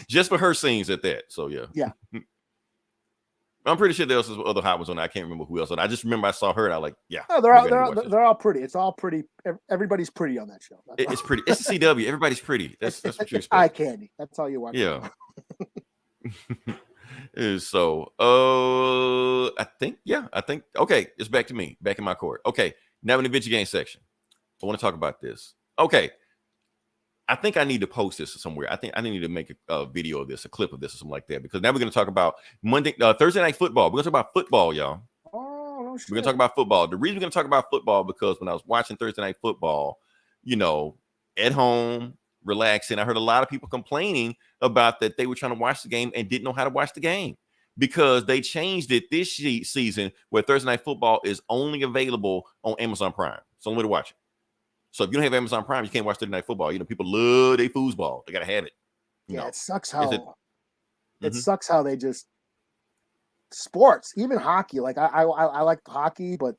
Just for her scenes at that. So yeah. I'm pretty sure there was other hot ones on there. I can't remember who else. I just remember I saw her and I like, yeah. Oh, they're all pretty. It's all pretty. Everybody's pretty on that show. It's pretty. It's the CW. Everybody's pretty. That's what you expect. Eye candy. That's all you want. Yeah. So I think okay, it's back to me, back in my court. Okay, now in the video game section, I want to talk about this. Okay, I think I need to post this somewhere. I think I need to make a video of this, a clip of this or something like that, because now we're going to talk about Thursday night football. We're going to talk about football, y'all. Oh, no shit. We're going to talk about football. The reason we're going to talk about football because when I was watching Thursday night football, at home, relaxing, I heard a lot of people complaining about that they were trying to watch the game and didn't know how to watch the game because they changed it this season where Thursday night football is only available on Amazon Prime. It's the only way to watch it. So if you don't have Amazon Prime, you can't watch Thursday night football. People love their foosball. They got to have it. It sucks how it sucks how they just sports, even hockey. Like I like hockey, but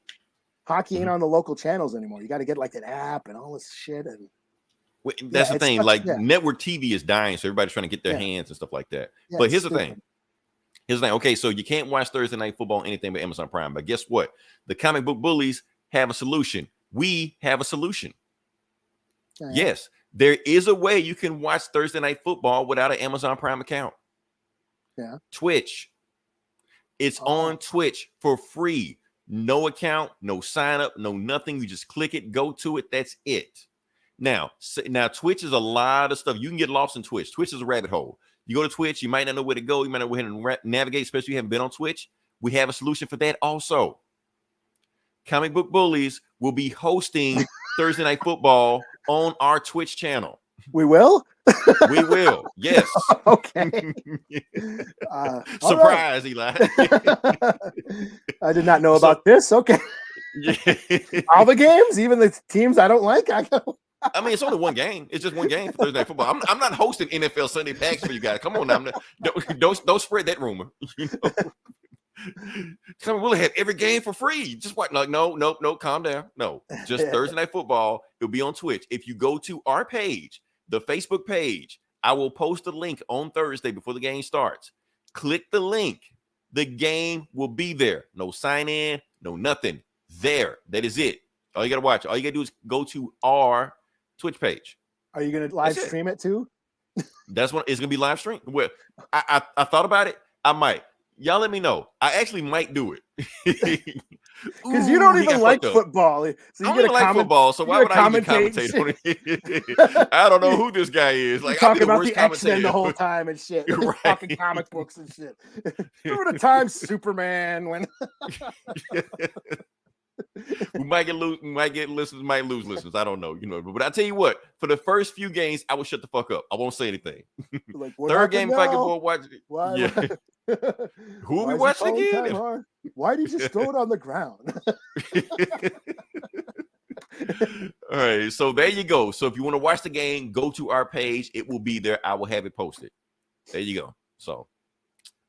hockey ain't on the local channels anymore. You got to get like an app and all this shit. And that's the thing. Network TV is dying, so everybody's trying to get their hands and stuff like that. But here's the thing. Okay, so you can't watch Thursday night football anything but Amazon Prime. But guess what? The comic book bullies have a solution. We have a solution. Yes, there is a way you can watch Thursday night football without an Amazon Prime account. Yeah. Twitch. It's on Twitch for free. No account, no sign up, no nothing. You just click it, go to it. That's it. Now Twitch is a lot of stuff. You can get lost in Twitch. Twitch is a rabbit hole. You go to Twitch, you might not know where to go. You might not know where to navigate, especially if you haven't been on Twitch. We have a solution for that also. Comic Book Bullies will be hosting Thursday Night Football on our Twitch channel. We will? We will. Yes. Okay. Surprise, Eli. I did not know about this. Okay. All the games, even the teams I don't like. I mean, it's only one game. It's just one game for Thursday Night Football. I'm not hosting NFL Sunday Packs for you guys. Come on now. Don't spread that rumor. We'll have every game for free. Just what? Like, no, calm down. No, just Thursday Night Football. It'll be on Twitch. If you go to our page, the Facebook page, I will post a link on Thursday before the game starts. Click the link. The game will be there. No sign in, no nothing. There. That is it. All you got to watch. All you got to do is go to our Twitch page. Are you going to live stream it too? That's what it's going to be live stream. Well, I thought about it. I might. Y'all let me know. I actually might do it. Because you don't even like football. So I don't even like football, so why would I even commentate on it? I don't know who this guy is. Like, talking about the X-Men the whole time and shit. Right. Talking comic books and shit. Remember the time Superman when... We might get listeners, might lose listeners. I don't know, But I tell you what, for the first few games, I will shut the fuck up. I won't say anything. Like, third game, if I get bored, watch. Why? Yeah. Who are we watching again? Why did you just throw it on the ground? All right, so there you go. So if you want to watch the game, go to our page. It will be there. I will have it posted. There you go. So,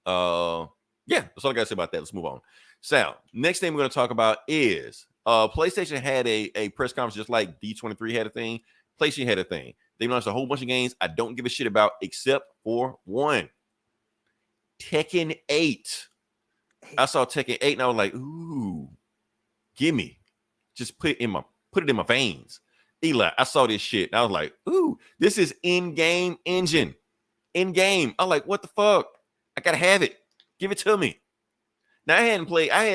yeah, that's all I got to say about that. Let's move on. Sal, next thing we're going to talk about is PlayStation had a press conference just like D23 had a thing. PlayStation had a thing. They launched a whole bunch of games I don't give a shit about except for one. Tekken 8. I saw Tekken 8 and I was like, ooh, gimme. Just put it in my veins. Eli, I saw this shit and I was like, ooh, this is in-game engine. In-game. I'm like, what the fuck? I gotta have it. Give it to me. Now I hadn't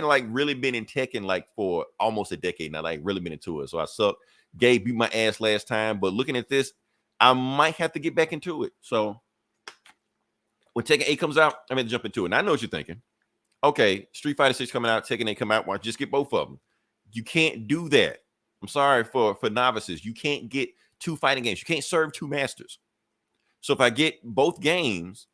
like really been in Tekken like for almost a decade now, like really been into it. So I suck. Gabe beat my ass last time, but looking at this, I might have to get back into it. So when Tekken 8 comes out, I'm gonna jump into it. And I know what you're thinking. Okay, Street Fighter 6 coming out, Tekken 8 come out. Why don't you just get both of them? You can't do that. I'm sorry for novices. You can't get two fighting games. You can't serve two masters. So if I get both games,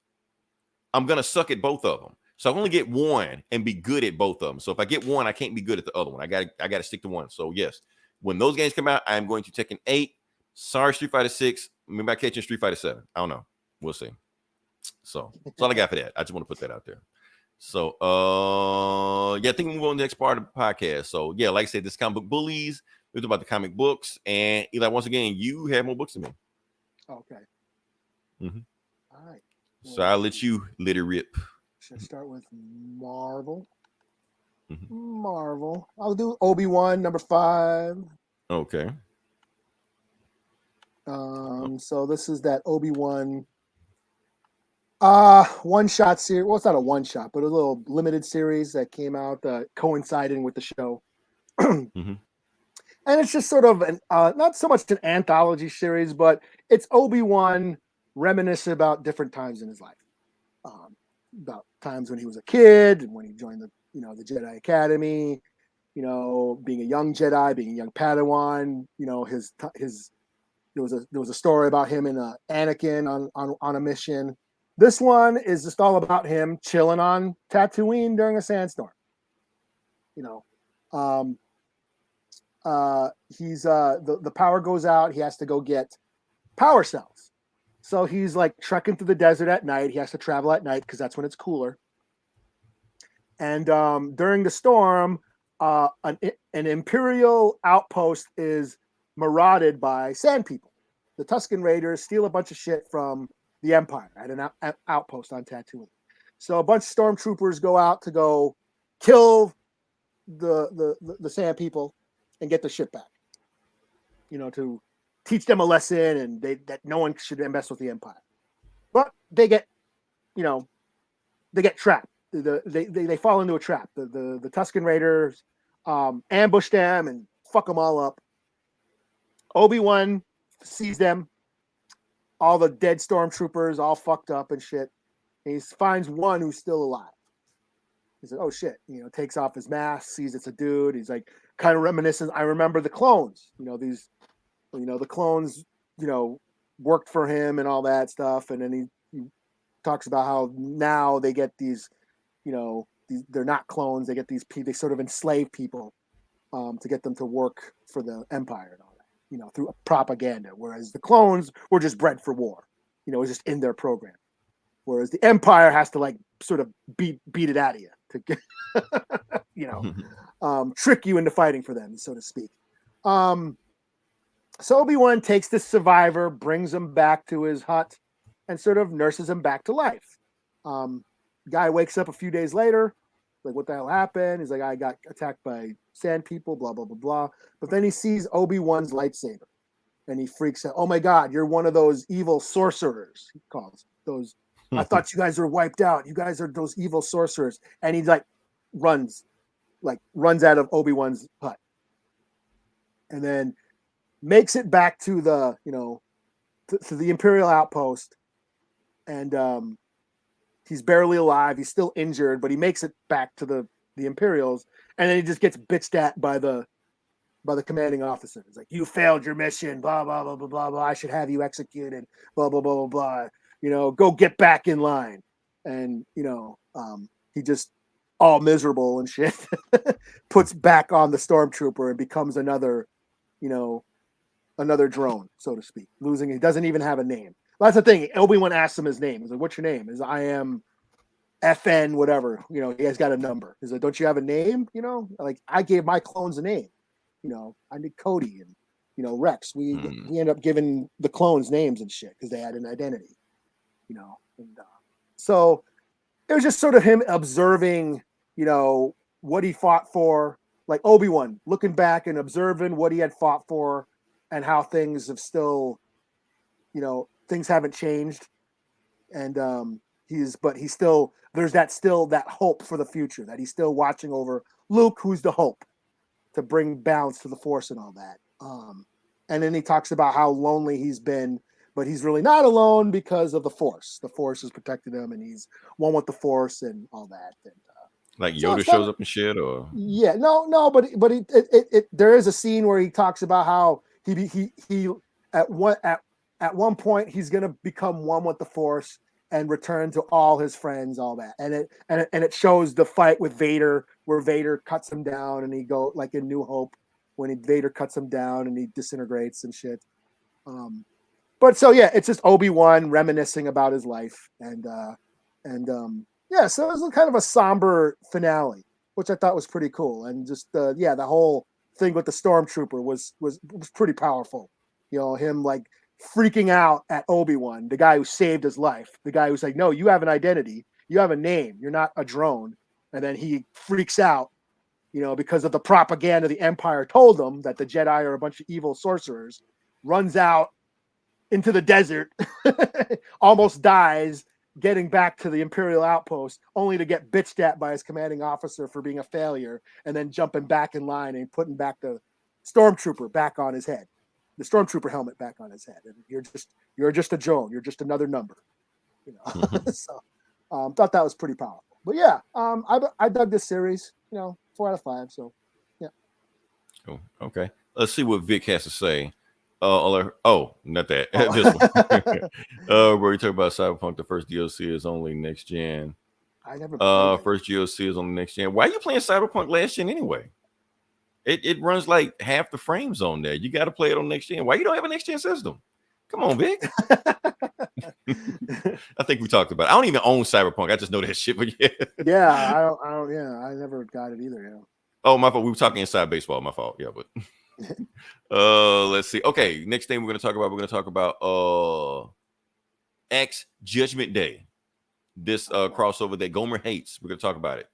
I'm gonna suck at both of them. So I only get one and be good at both of them. So if I get one, I can't be good at the other one. I gotta stick to one. So yes, when those games come out, I am going to Tekken 8. Sorry, Street Fighter 6. Maybe I catching Street Fighter 7. I don't know. We'll see. So that's all I got for that. I just want to put that out there. So yeah, I think we move on to the next part of the podcast. So yeah, like I said, this comic book bullies. We're talking about the comic books. And Eli, once again, you have more books than me. Okay. Mm-hmm. All right. Well, so I'll let you let it rip. Should I start with Marvel? Mm-hmm. Marvel. I'll do Obi-Wan #5. Okay. So this is that Obi-Wan one-shot series. Well, it's not a one-shot, but a little limited series that came out coinciding with the show. Mm-hmm. And it's just sort of not so much an anthology series, but it's Obi-Wan reminiscent about different times in his life. About times when he was a kid and when he joined the Jedi Academy, being a young Jedi, being a young Padawan, there was a story about him and Anakin on a mission. This one is just all about him chilling on Tatooine during a sandstorm. He's the power goes out. He has to go get power cells. So he's like trekking through the desert at night. He has to travel at night because that's when it's cooler. And during the storm, an Imperial outpost is marauded by sand people. The Tusken Raiders steal a bunch of shit from the Empire at an outpost on Tatooine. So a bunch of stormtroopers go out to go kill the sand people and get the shit back. To teach them a lesson and that no one should mess with the Empire. But they get trapped. They fall into a trap. The Tusken Raiders ambush them and fuck them all up. Obi-Wan sees them, all the dead stormtroopers, all fucked up and shit. And he finds one who's still alive. He's like, oh shit, takes off his mask, sees it's a dude. He's like kind of reminiscent. I remember the clones, the clones, worked for him and all that stuff. And then he talks about how now they get these, they're not clones. They get they sort of enslave people to get them to work for the Empire and all that, through propaganda. Whereas the clones were just bred for war, it was just in their program. Whereas the Empire has to like sort of beat it out of you to get, trick you into fighting for them, so to speak. So Obi-Wan takes this survivor, brings him back to his hut, and sort of nurses him back to life. Guy wakes up a few days later, like, what the hell happened? He's like, I got attacked by sand people, blah, blah, blah, blah. But then he sees Obi-Wan's lightsaber, and he freaks out. Oh my God, you're one of those evil sorcerers, he calls those. I thought you guys were wiped out. You guys are those evil sorcerers. And he runs out of Obi-Wan's hut. And then makes it back to the, to the Imperial outpost. And he's barely alive. He's still injured, but he makes it back to the Imperials. And then he just gets bitched at by the by the commanding officer. It's like, you failed your mission, blah, blah, blah, blah, blah, blah. I should have you executed, blah, blah, blah, blah, blah. You know, go get back in line. And, you know, he just all miserable and shit puts back on the stormtrooper and becomes another, you know, another drone, so to speak. Losing, he doesn't even have a name. That's the thing. Obi-Wan asks him his name. He's like, what's your name? He's like, I am FN, whatever. You know, he has got a number. He's like, don't you have a name? You know, like, I gave my clones a name. You know, I did Cody and, you know, Rex. We ended up giving the clones names and shit because they had an identity, you know. And so it was just sort of him observing, you know, what he fought for, like Obi-Wan, looking back and observing what he had fought for and how things have still, you know, things haven't changed. And he's still, there's that hope for the future, that he's still watching over Luke, who's the hope to bring balance to the Force and all that. And then he talks about how lonely he's been, but he's really not alone because of the Force. The Force has protected him, and he's one with the Force and all that. And, like Yoda shows up and shit, or yeah, no, but there is a scene where he talks about how he at one point he's gonna become one with the Force and return to all his friends, all that, and it shows the fight with Vader, where Vader cuts him down, and he go like in New Hope when Vader cuts him down and he disintegrates and shit. But so yeah, it's just Obi-Wan reminiscing about his life, and yeah, so it was kind of a somber finale, which I thought was pretty cool, and just the whole thing with the stormtrooper was pretty powerful. You know, him like freaking out at Obi-Wan, the guy who saved his life, the guy who's like, no, you have an identity, you have a name, you're not a drone. And then he freaks out, you know, because of the propaganda the Empire told him that the Jedi are a bunch of evil sorcerers, runs out into the desert, almost dies, getting back to the Imperial outpost, only to get bitched at by his commanding officer for being a failure, and then jumping back in line and putting back the stormtrooper back on his head. The stormtrooper helmet back on his head, and you're just a drone. You're just another number, you know. So, thought that was pretty powerful. But yeah, I dug this series. You know, 4 out of 5. So, yeah. Cool. Okay, let's see what Vic has to say. Oh, not that. This one. Where you talk about Cyberpunk, the first DLC is only next gen. I never. First DLC is on the next gen. Why are you playing Cyberpunk last gen anyway? It runs like half the frames on there. You got to play it on next gen. Why you don't have a next gen system? Come on, Vic. I think we talked about it. I don't even own Cyberpunk. I just know that shit. But yeah. Yeah, I don't. Yeah, I never got it either. Yeah. Oh, my fault. We were talking inside baseball. My fault. Yeah, but let's see. Okay, next thing we're gonna talk about X Judgment Day. This crossover that Gomer hates. We're gonna talk about it.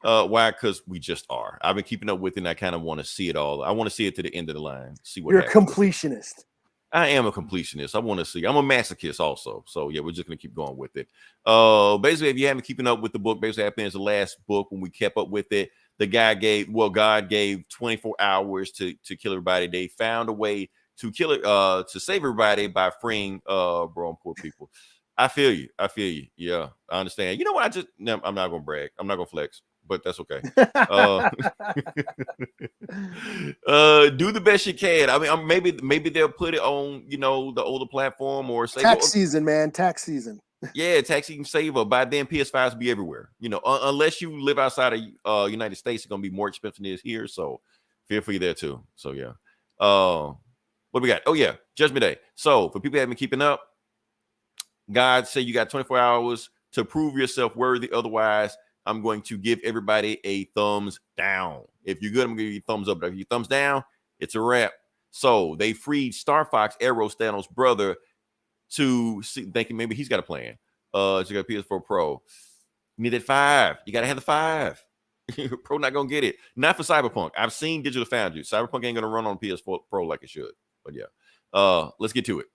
Why? Because we just are. I've been keeping up with it, and I kind of want to see it all. I want to see it to the end of the line. See what you're happens. A completionist. I am a completionist. I want to see. I'm a masochist also. So yeah, we're just gonna keep going with it. Basically, if you haven't keeping up with the book, basically happened is the last book when we kept up with it. The guy God gave 24 hours to kill everybody. They found a way to kill it, to save everybody by freeing bro, poor people. I feel you. Yeah, I understand. You know what? I'm not gonna brag. I'm not gonna flex, but that's okay. Do the best you can. I mean, maybe they'll put it on, you know, the older platform or say tax season, man. Tax season. Yeah, tax season saver. By then, PS5s will be everywhere. You know, unless you live outside of United States, it's gonna be more expensive than it is here. So feel free there too. So yeah. What we got? Oh yeah, Judgment Day. So for people who haven't been keeping up, God said you got 24 hours to prove yourself worthy. Otherwise, I'm going to give everybody a thumbs down. If you're good, I'm gonna give you a thumbs up. But if you thumbs down, it's a wrap. So they freed Star Fox, Arrow, Thanos' brother, to see, thinking maybe he's got a plan. So you got PS4 Pro. You need that 5. You gotta have the 5. Pro not gonna get it. Not for Cyberpunk. I've seen Digital Foundry. Cyberpunk ain't gonna run on PS4 Pro like it should. But yeah. Let's get to it.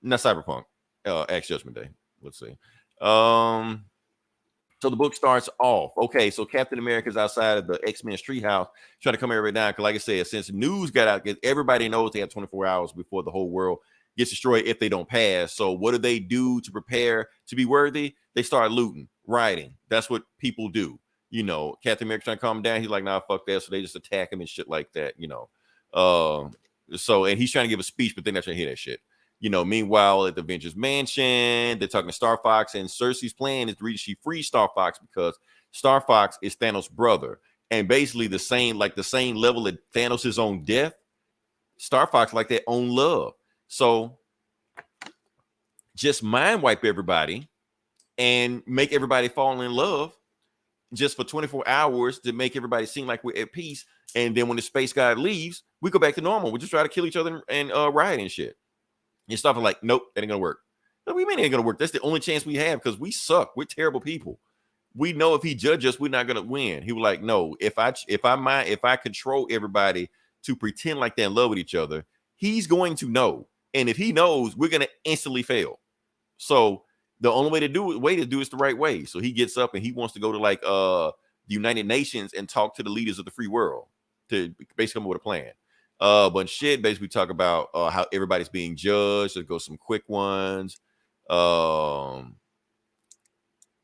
Not Cyberpunk. X Judgment Day. Let's see. So the book starts off. Okay, so Captain America's outside of the X-Men treehouse trying to come here right now. Because like I said, since news got out, everybody knows they have 24 hours before the whole world gets destroyed if they don't pass. So what do they do to prepare to be worthy? They start looting, rioting. That's what people do. Captain America trying to calm him down. He's like, nah, fuck that. So they just attack him and shit like that, So, and he's trying to give a speech, but they're not trying to hear that shit. Meanwhile, at the Avengers Mansion, they're talking to Star Fox, and Cersei's plan is to reach she frees Star Fox because Star Fox is Thanos' brother. And basically the same level that Thanos' own death, Star Fox like their own love. So just mind wipe everybody and make everybody fall in love just for 24 hours to make everybody seem like we're at peace. And then when the space guy leaves, we go back to normal. We just try to kill each other and riot and shit. And stuff like, nope, that ain't gonna work. What do you mean it ain't gonna work? That's the only chance we have because we suck. We're terrible people. We know if he judges us, we're not gonna win. He was like, no, if I control everybody to pretend like they're in love with each other, he's going to know. And if he knows, we're gonna instantly fail. So the only way to do it the right way. So he gets up and he wants to go to the United Nations and talk to the leaders of the free world to basically come up with a plan. But shit, basically talk about how everybody's being judged. Let's go some quick ones.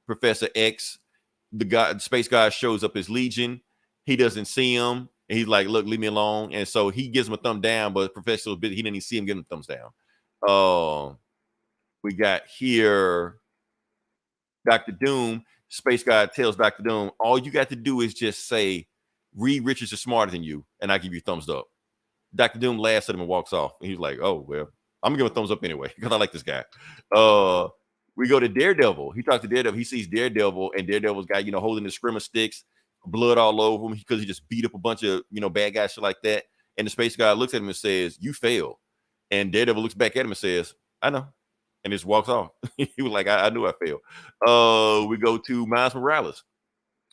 Professor X, the space guy shows up as Legion. He doesn't see him. And he's like, look, leave me alone. And so he gives him a thumb down, but Professor, he didn't even see him giving him thumbs down. We got here Dr. Doom. Space guy tells Dr. Doom, all you got to do is just say, Reed Richards is smarter than you, and I give you thumbs up. Dr. Doom laughs at him and walks off. And he's like, oh, well, I'm gonna give him a thumbs up anyway, because I like this guy. We go to Daredevil. He talks to Daredevil. He sees Daredevil, and Daredevil's guy, holding the scrimmer sticks, blood all over him because he just beat up a bunch of, bad guys, shit like that. And the space guy looks at him and says, you failed. And Daredevil looks back at him and says, I know. And just walks off. He was like, I knew I failed. We go to Miles Morales.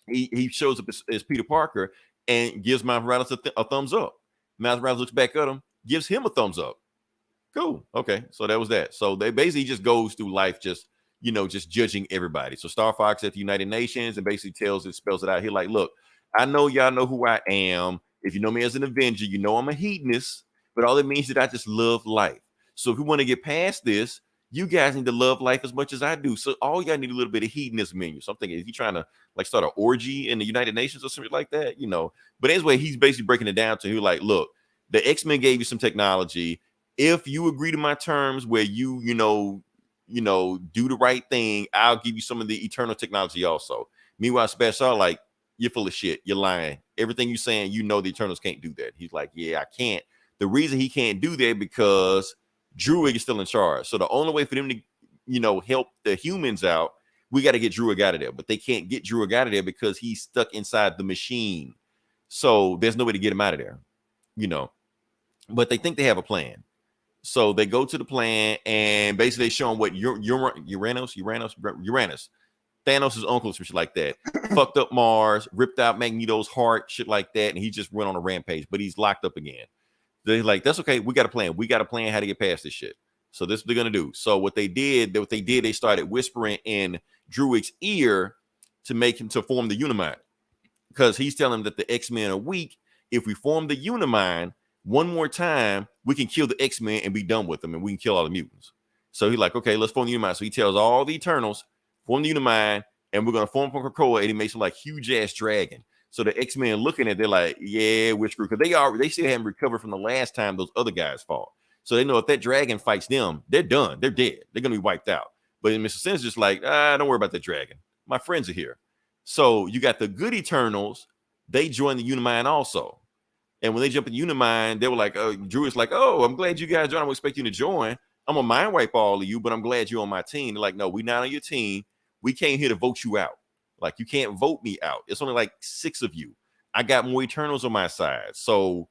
He shows up as Peter Parker and gives Miles Morales a thumbs up. Miles Morales looks back at him, gives him a thumbs up. Cool. Okay. So that was that. So they basically just goes through life just judging everybody. So Star Fox at the United Nations and basically spells it out. He's like, look, I know y'all know who I am. If you know me as an Avenger, you know I'm a hedonist, but all it means is that I just love life. So if we want to get past this, you guys need to love life as much as I do. So all y'all need a little bit of hedonism in you. So I'm thinking, is he trying to start an orgy in the United Nations or something like that? But anyway, he's basically breaking it down to, he was like, look, the X-Men gave you some technology. If you agree to my terms where you do the right thing, I'll give you some of the eternal technology also. Meanwhile, Special like, you're full of shit. You're lying. Everything you're saying, the Eternals can't do that. He's like, yeah, I can't. The reason he can't do that because Druig is still in charge. So the only way for them to, help the humans out, we got to get Druig out of there. But they can't get Druig out of there because he's stuck inside the machine. So there's no way to get him out of there, But they think they have a plan. So they go to the plan and basically they show him what Uranus, Thanos' uncle, shit like that, fucked up Mars, ripped out Magneto's heart, shit like that, and he just went on a rampage, but he's locked up again. They're like, that's okay. We got a plan. We got a plan how to get past this shit. So this is what they're gonna do. So what they did, they started whispering in Druig's ear to make him to form the Unimind, because he's telling him that the X-Men are weak. If we form the Unimind one more time, we can kill the X-Men and be done with them, and we can kill all the mutants. So he's like, okay, let's form the Unimind. So he tells all the Eternals, form the Unimind, and we're gonna form from Krakoa, and he makes him like huge ass dragon. So the X-Men looking at, they're like, yeah, we're screwed, because they still haven't recovered from the last time those other guys fought. So they know if that dragon fights them, they're done. They're dead. They're gonna be wiped out. But Mr. Sin's just like, don't worry about the dragon. My friends are here. So you got the good Eternals. They join the Unimind also. And when they jump in the Unimind, they were like, Drew is like, oh, I'm glad you guys joined. I'm expecting you to join. I'm gonna mind wipe all of you, but I'm glad you're on my team. They're like, no, we're not on your team. We came here to vote you out. Like, you can't vote me out. It's only like 6 of you. I got more Eternals on my side. So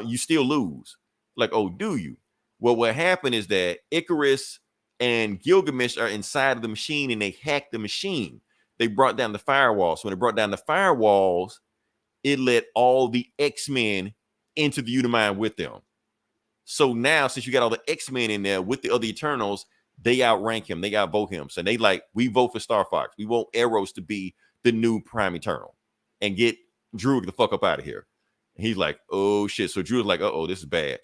you still lose. Like, oh, do you? Well, what happened is that Icarus and Gilgamesh are inside of the machine, and they hacked the machine. They brought down the firewalls. So when they brought down the firewalls, it let all the X-Men into the Unimind with them. So now, since you got all the X-Men in there with the other Eternals, they outrank him. They outvote him. So they like, we vote for Star Fox. We want Eros to be the new Prime Eternal and get Drew the fuck up out of here. And he's like, oh shit. So Drew's like, uh-oh, this is bad.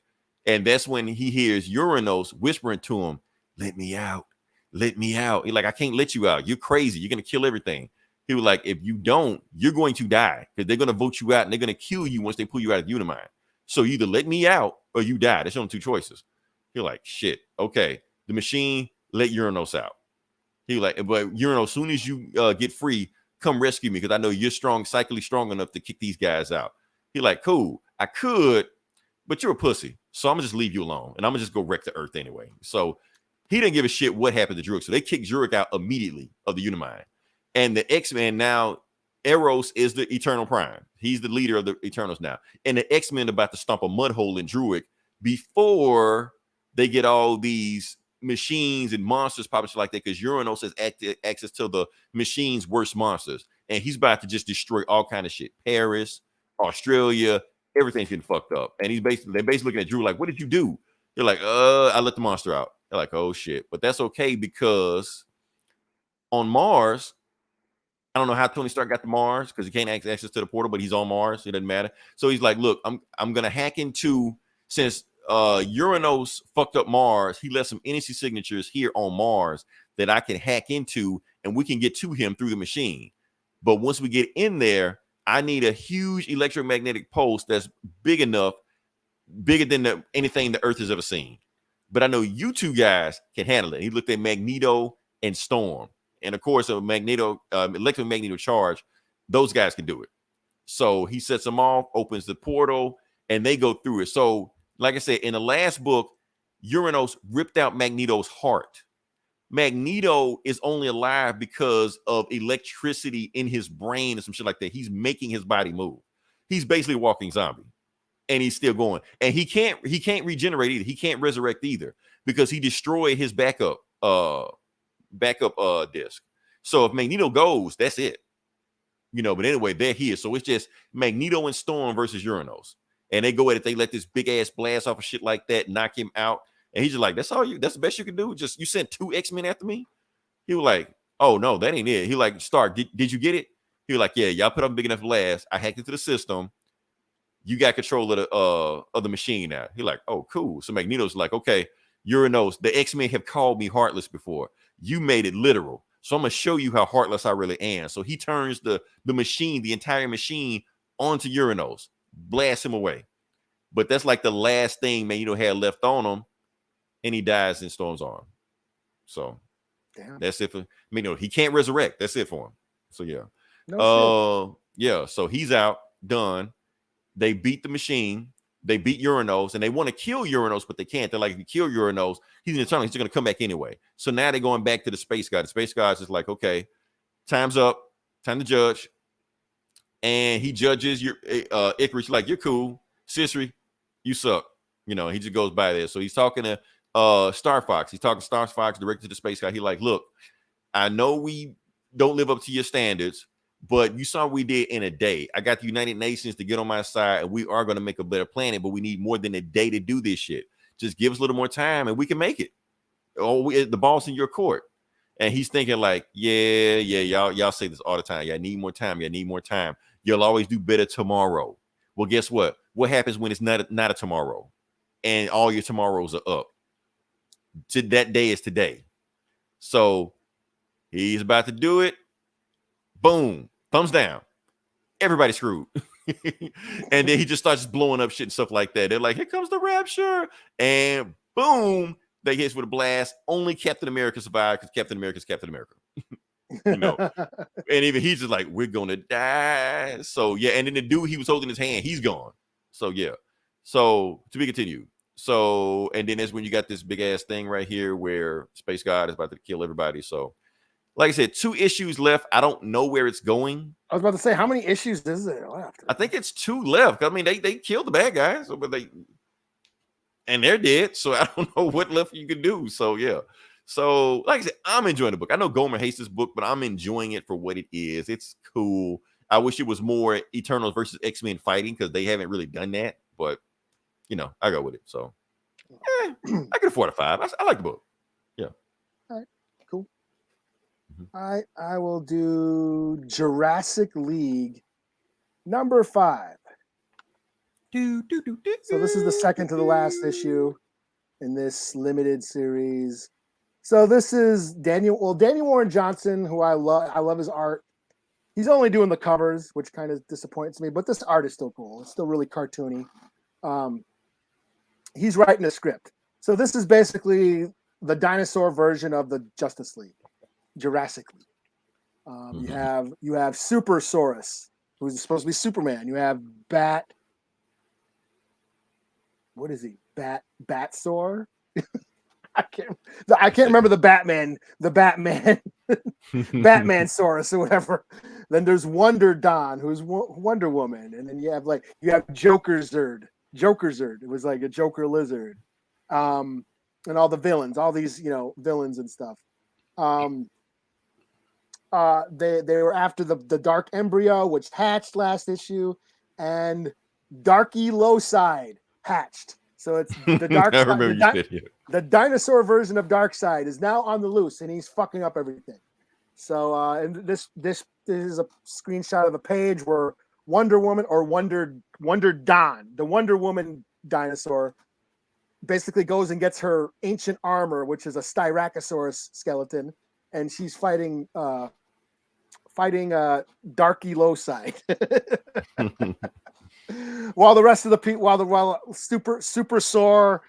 And that's when he hears Uranus whispering to him, let me out. Let me out. He's like, I can't let you out. You're crazy. You're going to kill everything. He was like, if you don't, you're going to die because they're going to vote you out and they're going to kill you once they pull you out of the Unimind. So you either let me out or you die. There's only two choices. You're like, shit, okay. The machine, let Uranos out. He was like, but Uranos, as soon as you get free, come rescue me because I know you're strong, psychically strong enough to kick these guys out. He like, cool, I could, but you're a pussy. So I'm going to just leave you alone and I'm going to just go wreck the earth anyway. So he didn't give a shit what happened to Jurek. So they kicked Jurek out immediately of the Unimind. And the X-Men now, Eros is the Eternal Prime. He's the leader of the Eternals now. And the X-Men are about to stomp a mud hole in Druid before they get all these machines and monsters popping like that, because Uranos has access to the machine's worst monsters. And he's about to just destroy all kind of shit. Paris, Australia, everything's getting fucked up. And they're basically looking at Drew like, what did you do? They're like, I let the monster out. They're like, oh shit. But that's okay because on Mars, I don't know how Tony Stark got to Mars because he can't access to the portal, but he's on Mars. It doesn't matter. So he's like, look, I'm gonna hack into, since Uranos fucked up Mars, he left some energy signatures here on Mars that I can hack into, and we can get to him through the machine. But once we get in there, I need a huge electromagnetic pulse that's big enough, bigger than anything the Earth has ever seen. But I know you two guys can handle it. He looked at Magneto and Storm. And of course, a electromagnetic charge, those guys can do it. So he sets them off, opens the portal, and they go through it. So, like I said, in the last book, Uranos ripped out Magneto's heart. Magneto is only alive because of electricity in his brain and some shit like that. He's making his body move. He's basically a walking zombie, and he's still going. And he can't regenerate either. He can't resurrect either because he destroyed his backup disc. So if Magneto goes, that's it. But anyway, they're here. So it's just Magneto and Storm versus Uranos. And they go at it. They let this big ass blast off of shit like that, knock him out. And he's just like, that's the best you can do? Just, you sent 2 X-Men after me? He was like, oh no, that ain't it. He like, Stark, did you get it? He was like, yeah, y'all put up a big enough blast. I hacked into the system. You got control of the machine now. He like, oh, cool. So Magneto's like, okay, Uranos, the X-Men have called me heartless before. You made it literal. So I'm going to show you how heartless I really am. So he turns the machine, the entire machine, onto Uranos, blasts him away. But that's like the last thing Magneto had left on him, and he dies in Storm's arm. So that's it for Magneto. He can't resurrect. That's it for him. So yeah. Yeah, so he's out, done. They beat the machine. They beat Uranos, and they want to kill Uranos, but they can't. They're like, if you kill Uranos, he's an Eternal. He's going to come back anyway. So now they're going back to the Space God. The Space God's just like, okay, time's up. Time to judge. And he judges Icarus like, you're cool. Sisri, you suck. He just goes by there. So he's talking to Star Fox. He's talking to Star Fox, directed to the Space God. He like, look, I know we don't live up to your standards, but you saw what we did in a day. I got the United Nations to get on my side, and we are going to make a better planet, but we need more than a day to do this shit. Just give us a little more time, and we can make it. The ball's in your court. And he's thinking like, yeah, y'all say this all the time. Y'all need more time. Y'all need more time. You'll always do better tomorrow. Well, guess what? What happens when it's not a tomorrow, and all your tomorrows are up? That day is today. So he's about to do it. Boom, thumbs down. Everybody's screwed. And then he just starts blowing up shit and stuff like that. They're like, here comes the rapture. And boom, they hits with a blast. Only Captain America survived because Captain America is Captain America. And even he's just like, we're gonna die. So yeah, and then the dude he was holding his hand, he's gone. So yeah. So to be continued. So, and then that's when you got this big ass thing right here where Space God is about to kill everybody. So like I said, 2 issues left. I don't know where it's going. I was about to say, how many issues is there left? I think it's 2 left. I mean, they killed the bad guys, but they're dead. So I don't know what left you can do. So yeah. So like I said, I'm enjoying the book. I know Gomer hates this book, but I'm enjoying it for what it is. It's cool. I wish it was more Eternals versus X-Men fighting because they haven't really done that. But I go with it. So I get a 4 out of 5. I like the book. Yeah. All right. Cool. I will do Jurassic League number 5. So this is the second to the last issue in this limited series. So this is Daniel Warren Johnson, who I love. I love his art. He's only doing the covers, which kind of disappoints me, but this art is still cool. It's still really cartoony. He's writing a script. So this is basically the dinosaur version of the Justice League, Jurassic League. You have Supersaurus, who's supposed to be Superman. You have Bat. What is he? Batsaur? I can't remember the Batman Batman-saurus or whatever. Then there's Wonder Dawn, who's Wonder Woman, and then you have Jokerzard. It was like a Joker lizard, and all the villains, all these villains and stuff. They were after the Dark Embryo, which hatched last issue, and Darky Lowside hatched. So it's the dark. I remember you said here. The dinosaur version of Darkseid is now on the loose, and he's fucking up everything. So, and this is a screenshot of the page where Wonder Woman or Wonder Dawn, the Wonder Woman dinosaur, basically goes and gets her ancient armor, which is a Styracosaurus skeleton, and she's fighting Darky Lowside. While the rest of the people, while Super Sore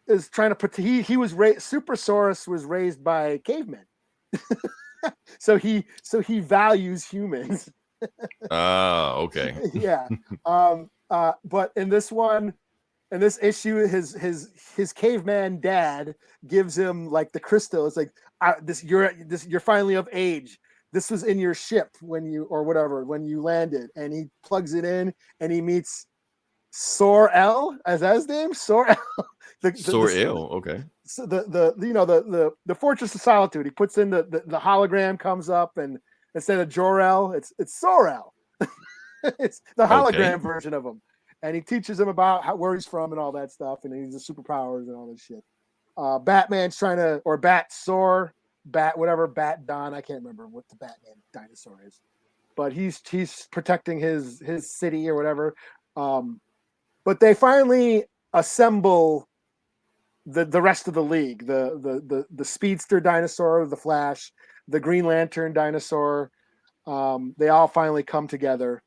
is trying to put, he was raised, Supersaurus was raised by cavemen. so he values humans. Okay. Yeah. But in this issue, his caveman dad gives him like the crystal. It's like you're finally of age. This was in your ship when you landed, and he plugs it in and he meets Sor-El, as his name, Sor-El. Sor-El, okay. So the Fortress of Solitude. He puts in the hologram comes up, and instead of Jor-El, it's Sor-El. It's the hologram version of him, and he teaches him about where he's from and all that stuff, and he's the superpowers and all this shit. Batman's trying to, or Bat Don, I can't remember what the Batman dinosaur is, but he's protecting his city or whatever. But they finally assemble the rest of the league, the speedster dinosaur, the Flash, the Green Lantern dinosaur. They all finally come together,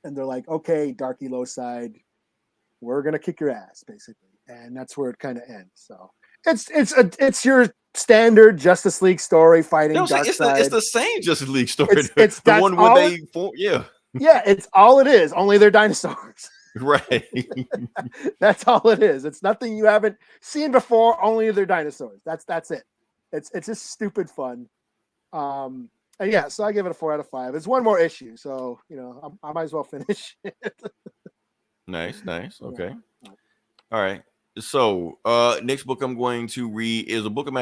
and they're like, okay, Darky Lowside, we're gonna kick your ass, basically. And that's where it kind of ends. So it's your standard Justice League story fighting Darkseid. It's the same Justice League story. It's the one where they yeah, it's all it is. Only they're dinosaurs. Right. That's all it is. It's nothing you haven't seen before. Only they're dinosaurs. That's it. It's just stupid fun. And yeah, so I give it a 4 out of 5. It's one more issue, so I might as well finish it. Nice. Okay. All right. So next book I'm going to read is a book I've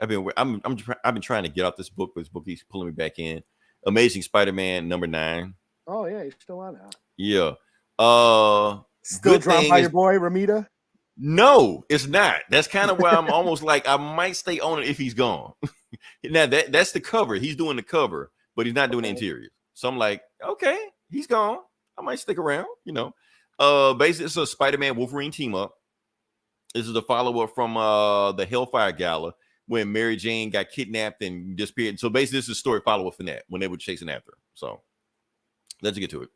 been trying to get off this book, but this book keeps pulling me back in. Amazing Spider-Man #9. Oh yeah, you're still on now. Yeah. Still drawn by your boy Ramita? No, it's not. That's kind of why I'm almost like I might stay on it if he's gone. Now that's the cover. He's doing the cover, but he's not doing the interior. So I'm like, okay, he's gone. I might stick around, Basically, it's a Spider-Man Wolverine team up. This is a follow-up from the Hellfire Gala when Mary Jane got kidnapped and disappeared. So basically, this is a story follow-up from that when they were chasing after her. So let's get to it.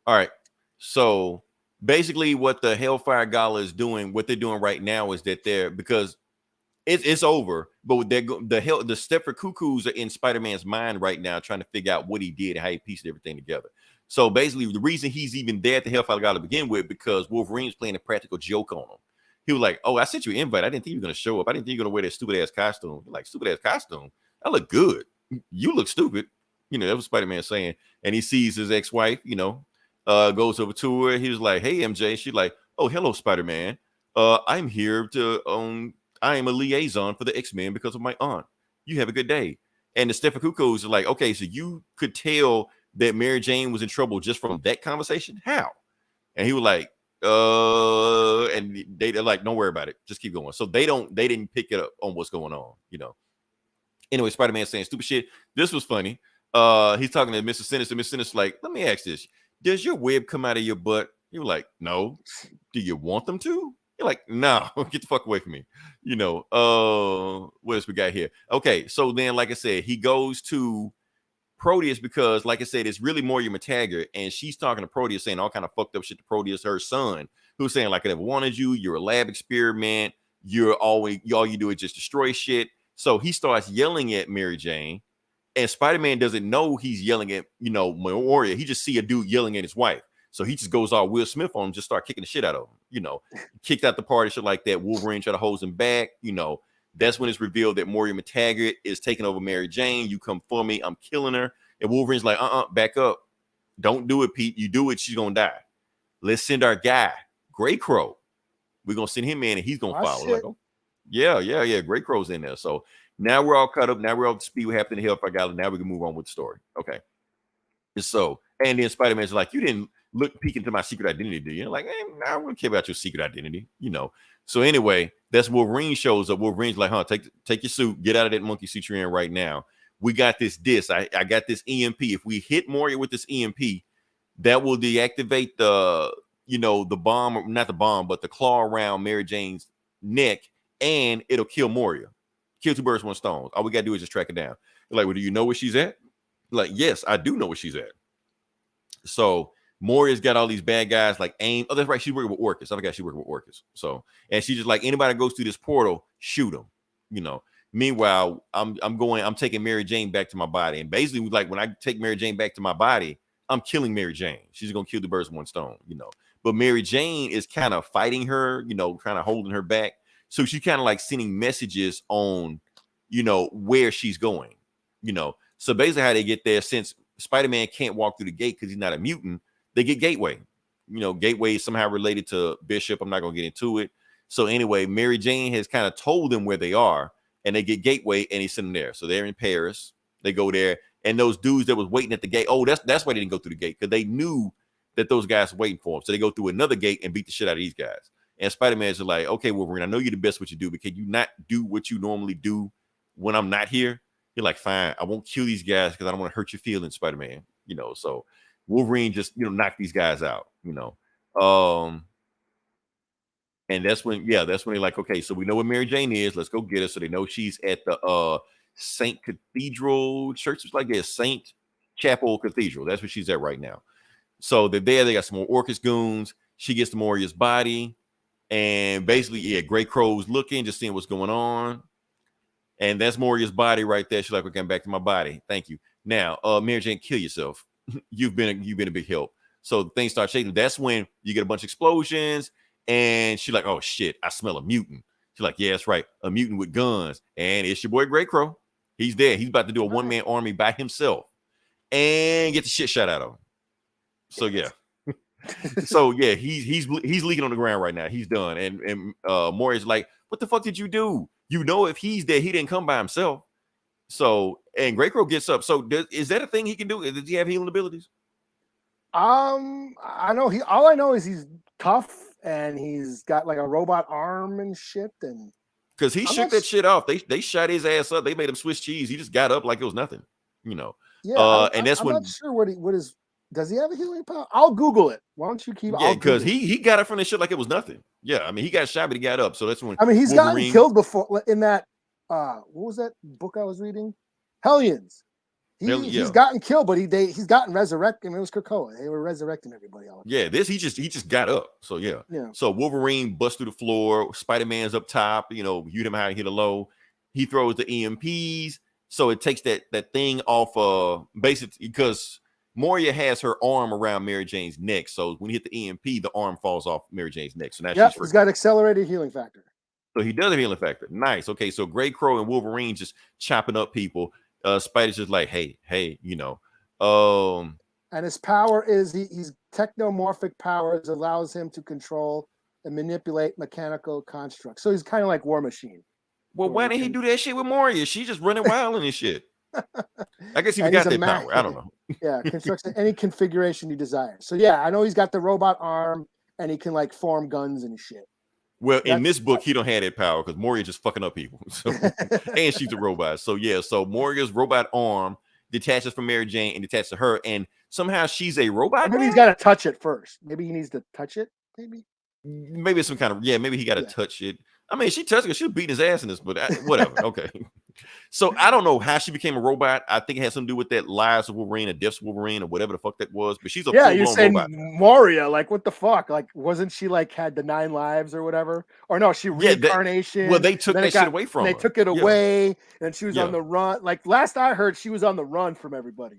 All right. So basically, what the Hellfire Gala is doing, what they're doing right now is that because it's over, but the Stepford Cuckoos are in Spider-Man's mind right now, trying to figure out what he did and how he pieced everything together. So basically, the reason he's even there at the Hellfire Gala to begin with, because Wolverine's playing a practical joke on him. He was like, "Oh, I sent you an invite. I didn't think you were gonna show up. I didn't think you were gonna wear that stupid ass costume." Like, stupid ass costume? I look good. You look stupid. That was Spider-Man saying. And he sees his ex-wife, goes over to her. He was like, "Hey, MJ." She's like, "Oh, hello, Spider-Man. I'm here I am a liaison for the X-Men because of my aunt. You have a good day." And the Stephen Cuckoos is like, "Okay, so you could tell that Mary Jane was in trouble just from that conversation? How?" And he was like, and they're like, "Don't worry about it. Just keep going." So they didn't pick it up on what's going on, Anyway, Spider-Man saying stupid shit. This was funny. He's talking to Mr. Sinister. Mr. Sinister's like, "Let me ask this. Does your web come out of your butt?" He was like, "No." "Do you want them to?" You're like, "No, get the fuck away from me." What else we got here? Okay, so then, like I said, he goes to Proteus because, like I said, it's really Moria Mataga, and she's talking to Proteus, saying all kind of fucked up shit to Proteus, her son, who's saying like, I never wanted you. You're a lab experiment. You're always all you do is just destroy shit. So he starts yelling at Mary Jane, and Spider-Man doesn't know he's yelling at Moria. He just see a dude yelling at his wife, so he just goes all Will Smith on him, just start kicking the shit out of him. Kicked out the party, shit like that. Wolverine try to hose him back. That's when it's revealed that Moria Mataga is taking over Mary Jane. You come for me, I'm killing her. And Wolverine's like, back up. Don't do it, Pete. You do it, she's gonna die. Let's send our guy, Grey Crow. We're gonna send him in and he's gonna follow. Like, oh, yeah. Grey Crow's in there. So now we're all cut up. Now we're all up to speed. What happened in Hellfire Gala. Now we can move on with the story. Okay. So, and then Spider-Man's like, you didn't peek into my secret identity, do you? Like, I don't care about your secret identity, So anyway, that's Wolverine shows up. Wolverine's like, take your suit, get out of that monkey suit you're in right now. We got this disc. I got this EMP. If we hit Moria with this EMP, that will deactivate the bomb, not the bomb, but the claw around Mary Jane's neck, and it'll kill Moria. Kill two birds, one stone. All we gotta do is just track her down. They're like, well, do you know where she's at? Like, yes, I do know where she's at. So Moria's got all these bad guys like AIM. Oh, that's right. She's working with Orcus. I forgot she's working with Orcus. So, and she's just like, anybody that goes through this portal, shoot them. Meanwhile, I'm taking Mary Jane back to my body. And basically, like, when I take Mary Jane back to my body, I'm killing Mary Jane. She's gonna kill the birds with one stone, But Mary Jane is kind of fighting her, kind of holding her back. So she's kind of like sending messages on, where she's going, So basically, how they get there, since Spider-Man can't walk through the gate because he's not a mutant, they get Gateway. Gateway is somehow related to Bishop. I'm not gonna get into it. So anyway, Mary Jane has kind of told them where they are, and they get Gateway, and he's sitting there. So they're in Paris. They go there, and those dudes that was waiting at the gate. Oh, that's why they didn't go through the gate, because they knew that those guys were waiting for them. So they go through another gate and beat the shit out of these guys. And Spider-Man's like, okay, Wolverine, I know you're the best what you do, but can you not do what you normally do when I'm not here? You're like, fine, I won't kill these guys because I don't want to hurt your feelings, Spider-Man. So Wolverine just knock these guys out. And that's when they're like, okay, so we know where Mary Jane is. Let's go get her. So they know she's at the Saint Cathedral Church. It's like a Saint Chapel Cathedral. That's where she's at right now. So they're there. They got some more Orcus goons. She gets to Moria's body, and basically, Grey Crow's looking, just seeing what's going on. And that's Moria's body right there. She's like, okay, I'm back to my body. Thank you. Now, Mary Jane, kill yourself. You've been a big help. So things start shaking. That's when you get a bunch of explosions, and she's like, oh shit, I smell a mutant. She's like, yeah, that's right, a mutant with guns. And it's your boy Grey Crow. He's there. He's about to do a one-man army by himself and get the shit shot out of him. So yeah. So yeah, he's leaking on the ground right now. He's done. And Moria's like, what the fuck did you do? If he's dead, he didn't come by himself. So, and Grey Crow gets up. So is that a thing he can do? Does he have healing abilities? I know all I know is he's tough and he's got like a robot arm and shit. And because he shook that shit off. They shot his ass up. They made him Swiss cheese. He just got up like it was nothing, Yeah. And that's I'm when. not sure what is. Does he have a healing power? I'll Google it. Why don't you keep? Yeah, because he got up from the shit like it was nothing. Yeah, I mean he got shot, but he got up. So that's when. I mean he's gotten killed before in that. What was that book I was reading? Hellions. He's gotten killed, but he's gotten resurrected. I mean, it was Krakoa. They were resurrecting everybody else. Yeah, he just got up. So yeah. So Wolverine busts through the floor. Spider-Man's up top. Hit him high, hit a low. He throws the EMPs. So it takes that thing off. Basically, because Moria has her arm around Mary Jane's neck. So when he hit the EMP, the arm falls off Mary Jane's neck. So now she's free. He's got accelerated healing factor. So he does have healing factor. Nice. Okay, so Grey Crow and Wolverine just chopping up people. Spider's just like, hey, and his power is he's technomorphic powers allows him to control and manipulate mechanical constructs. So he's kind of like War Machine. Well, why didn't he do that shit with Moria? She's just running wild and shit. I guess he forgot that power. I don't know. Yeah, constructs any configuration you desire. So yeah, I know he's got the robot arm and he can like form guns and shit. Well, in this book, he don't have that power because Moria just fucking up people. So, and she's a robot. So yeah, so Moria's robot arm detaches from Mary Jane and detaches to her, and somehow she's a robot. Maybe he's got to touch it first. Maybe he needs to touch it. Maybe it's some kind of maybe he got to touch it. I mean, she touched it. She was beating his ass in this, but whatever. Okay. So I don't know how she became a robot. I think it has something to do with that Lives of Wolverine or Deaths of Wolverine or whatever the fuck that was. But she's a Yeah, you're full-blown saying robot. Moria, like what the fuck? Like, wasn't she like had the 9 lives or whatever? Or no, she reincarnation. Well, they took that shit away from her. They took it away, and she was Yeah. on the run. Like last I heard, she was on the run from everybody.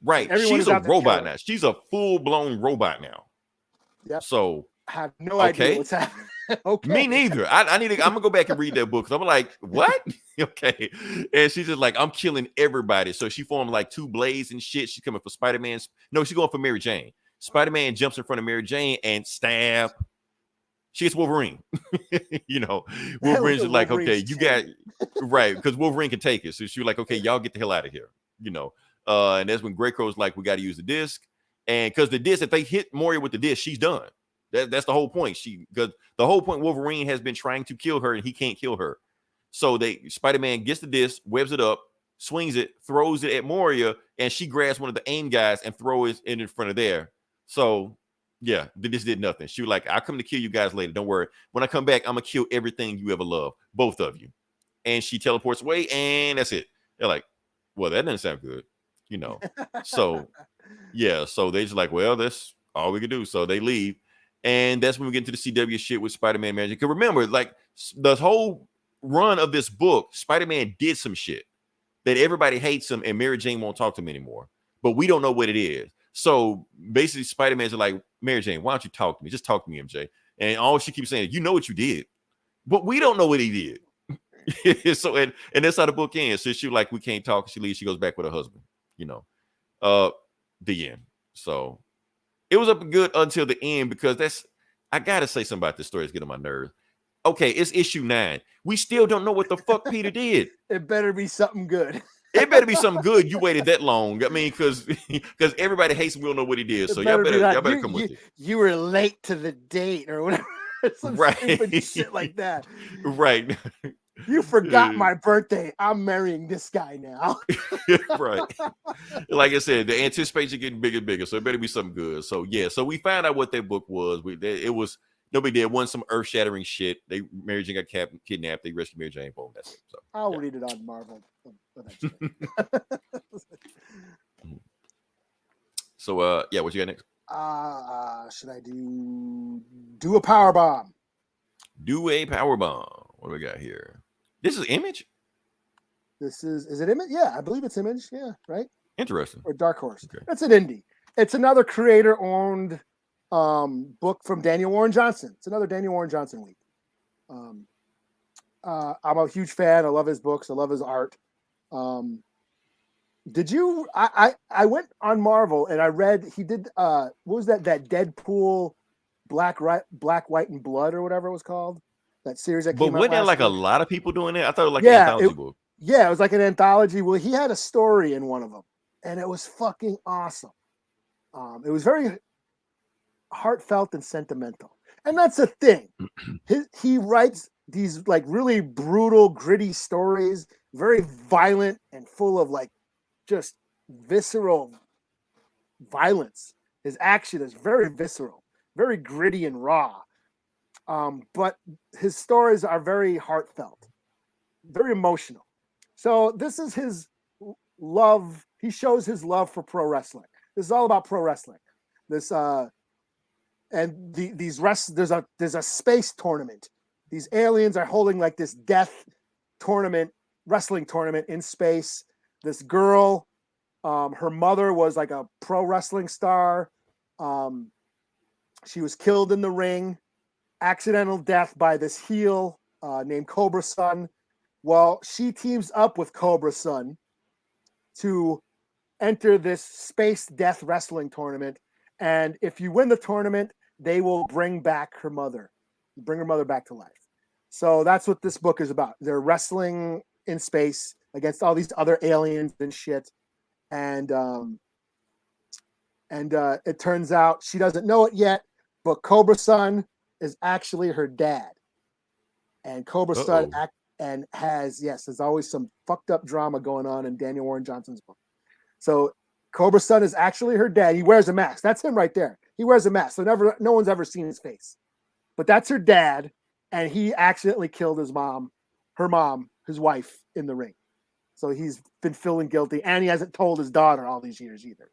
Right. Everyone She's is a out to kill robot her. now. She's a full-blown robot now. Yep. So I have no idea what's happening. Okay. Me neither. I'm gonna go back and read that book because I'm like, what? Okay. And she's just like, I'm killing everybody. So she formed like 2 blades and shit. She's coming for Spider-Man's. No, she's going for Mary Jane. Spider-Man jumps in front of Mary Jane and stab. She gets Wolverine. You know, Wolverine's just like, okay, you got right, because Wolverine can take it. So she was like, okay, y'all get the hell out of here. You know, and that's when Grey Crow's like, we got to use the disc. And because the disc, if they hit Moria with the disc, she's done. That's the whole point. Because the whole point, Wolverine has been trying to kill her and he can't kill her. So Spider-Man gets the disc, webs it up, swings it, throws it at Moria, and she grabs one of the AIM guys and throws it in front of there. So yeah, this did nothing. She was like, I'll come to kill you guys later. Don't worry. When I come back, I'm gonna kill everything you ever loved, both of you. And she teleports away, and that's it. They're like, well, that doesn't sound good, you know. So yeah, so they just like, well, that's all we can do. So they leave. And that's when we get into the CW shit with Spider-Man Magic. Because remember, like the whole run of this book, Spider-Man did some shit that everybody hates him and Mary Jane won't talk to him anymore. But we don't know what it is. So basically, Spider-Man's like, Mary Jane, why don't you talk to me? Just talk to me, MJ. And all she keeps saying, you know what you did. But we don't know what he did. So and that's how the book ends. So she like, we can't talk. She leaves. She goes back with her husband, you know. The end. So it was up good until the end because I gotta say something about this story. It's getting on my nerves. Okay, it's issue 9. We still don't know what the fuck Peter did. It better be something good. It better be something good. You waited that long. I mean, because everybody hates him. We don't know what he did. So y'all better come with it. You were late to the date or whatever. Some stupid shit like that. Right. You forgot my birthday. I'm marrying this guy now. Right. Like I said, the anticipation getting bigger and bigger. So it better be something good. So yeah. So we found out what that book was. It was nobody did. It wasn't some earth-shattering shit. Mary Jane got kidnapped. They rescued Mary Jane. Boom. That's it. So I'll read it on Marvel eventually. So yeah, what you got next? Should I do a power bomb? Do a power bomb. What do we got here? This is Image? Is it Image? Yeah, I believe it's Image. Yeah, right? Interesting. Or Dark Horse. Okay. It's an indie. It's another creator-owned book from Daniel Warren Johnson. It's another Daniel Warren Johnson week. I'm a huge fan. I love his books. I love his art. Did you? I went on Marvel and I read he did. What was that Deadpool, Black, White, and Blood or whatever it was called? That series that came out. But wasn't there like a lot of people doing it? I thought it was like an anthology book. Yeah, it was like an anthology. Well, he had a story in one of them, and it was fucking awesome. It was very heartfelt and sentimental, and that's the thing. He writes these like really brutal, gritty stories, very violent and full of like just visceral violence. His action is very visceral, very gritty and raw. But his stories are very heartfelt, very emotional. So this is his love. He shows his love for pro wrestling. This is all about pro wrestling. This and there's a space tournament. These aliens are holding like this death tournament, wrestling tournament in space. This girl, her mother was like a pro wrestling star. She was killed in the ring. Accidental death by this heel named Cobra Sun. Well, she teams up with Cobra Sun to enter this space death wrestling tournament. And if you win the tournament, they will bring back her mother, bring her mother back to life. So that's what this book is about. They're wrestling in space against all these other aliens and shit. And it turns out she doesn't know it yet, but Cobra Sun is actually her dad. And Cobra Sun there's always some fucked up drama going on in Daniel Warren Johnson's book. So Cobra Sun is actually her dad. He wears a mask. That's him right there. He wears a mask. So no one's ever seen his face. But that's her dad, and he accidentally killed her mom, his wife, in the ring. So he's been feeling guilty, and he hasn't told his daughter all these years either.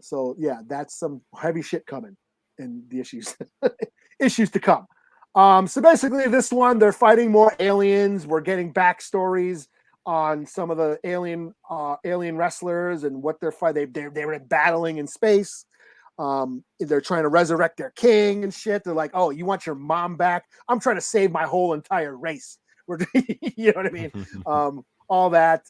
So yeah, that's some heavy shit coming in the issues issues to come. So basically, this one, they're fighting more aliens. We're getting backstories on some of the alien wrestlers and what they're fighting. They were battling in space. They're trying to resurrect their king and shit. They're like, oh, you want your mom back? I'm trying to save my whole entire race. You know what I mean? All that.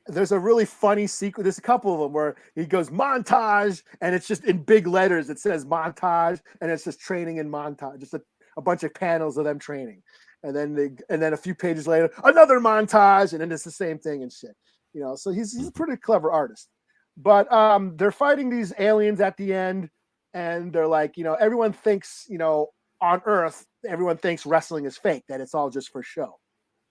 There's a really funny sequence. There's a couple of them where he goes montage, and it's just in big letters. It says montage, and it's just training in montage. Just a bunch of panels of them training, and then a few pages later, another montage, and then it's the same thing and shit. You know, so he's a pretty clever artist. But they're fighting these aliens at the end, and they're like, you know, everyone thinks, you know, on Earth, everyone thinks wrestling is fake, that it's all just for show,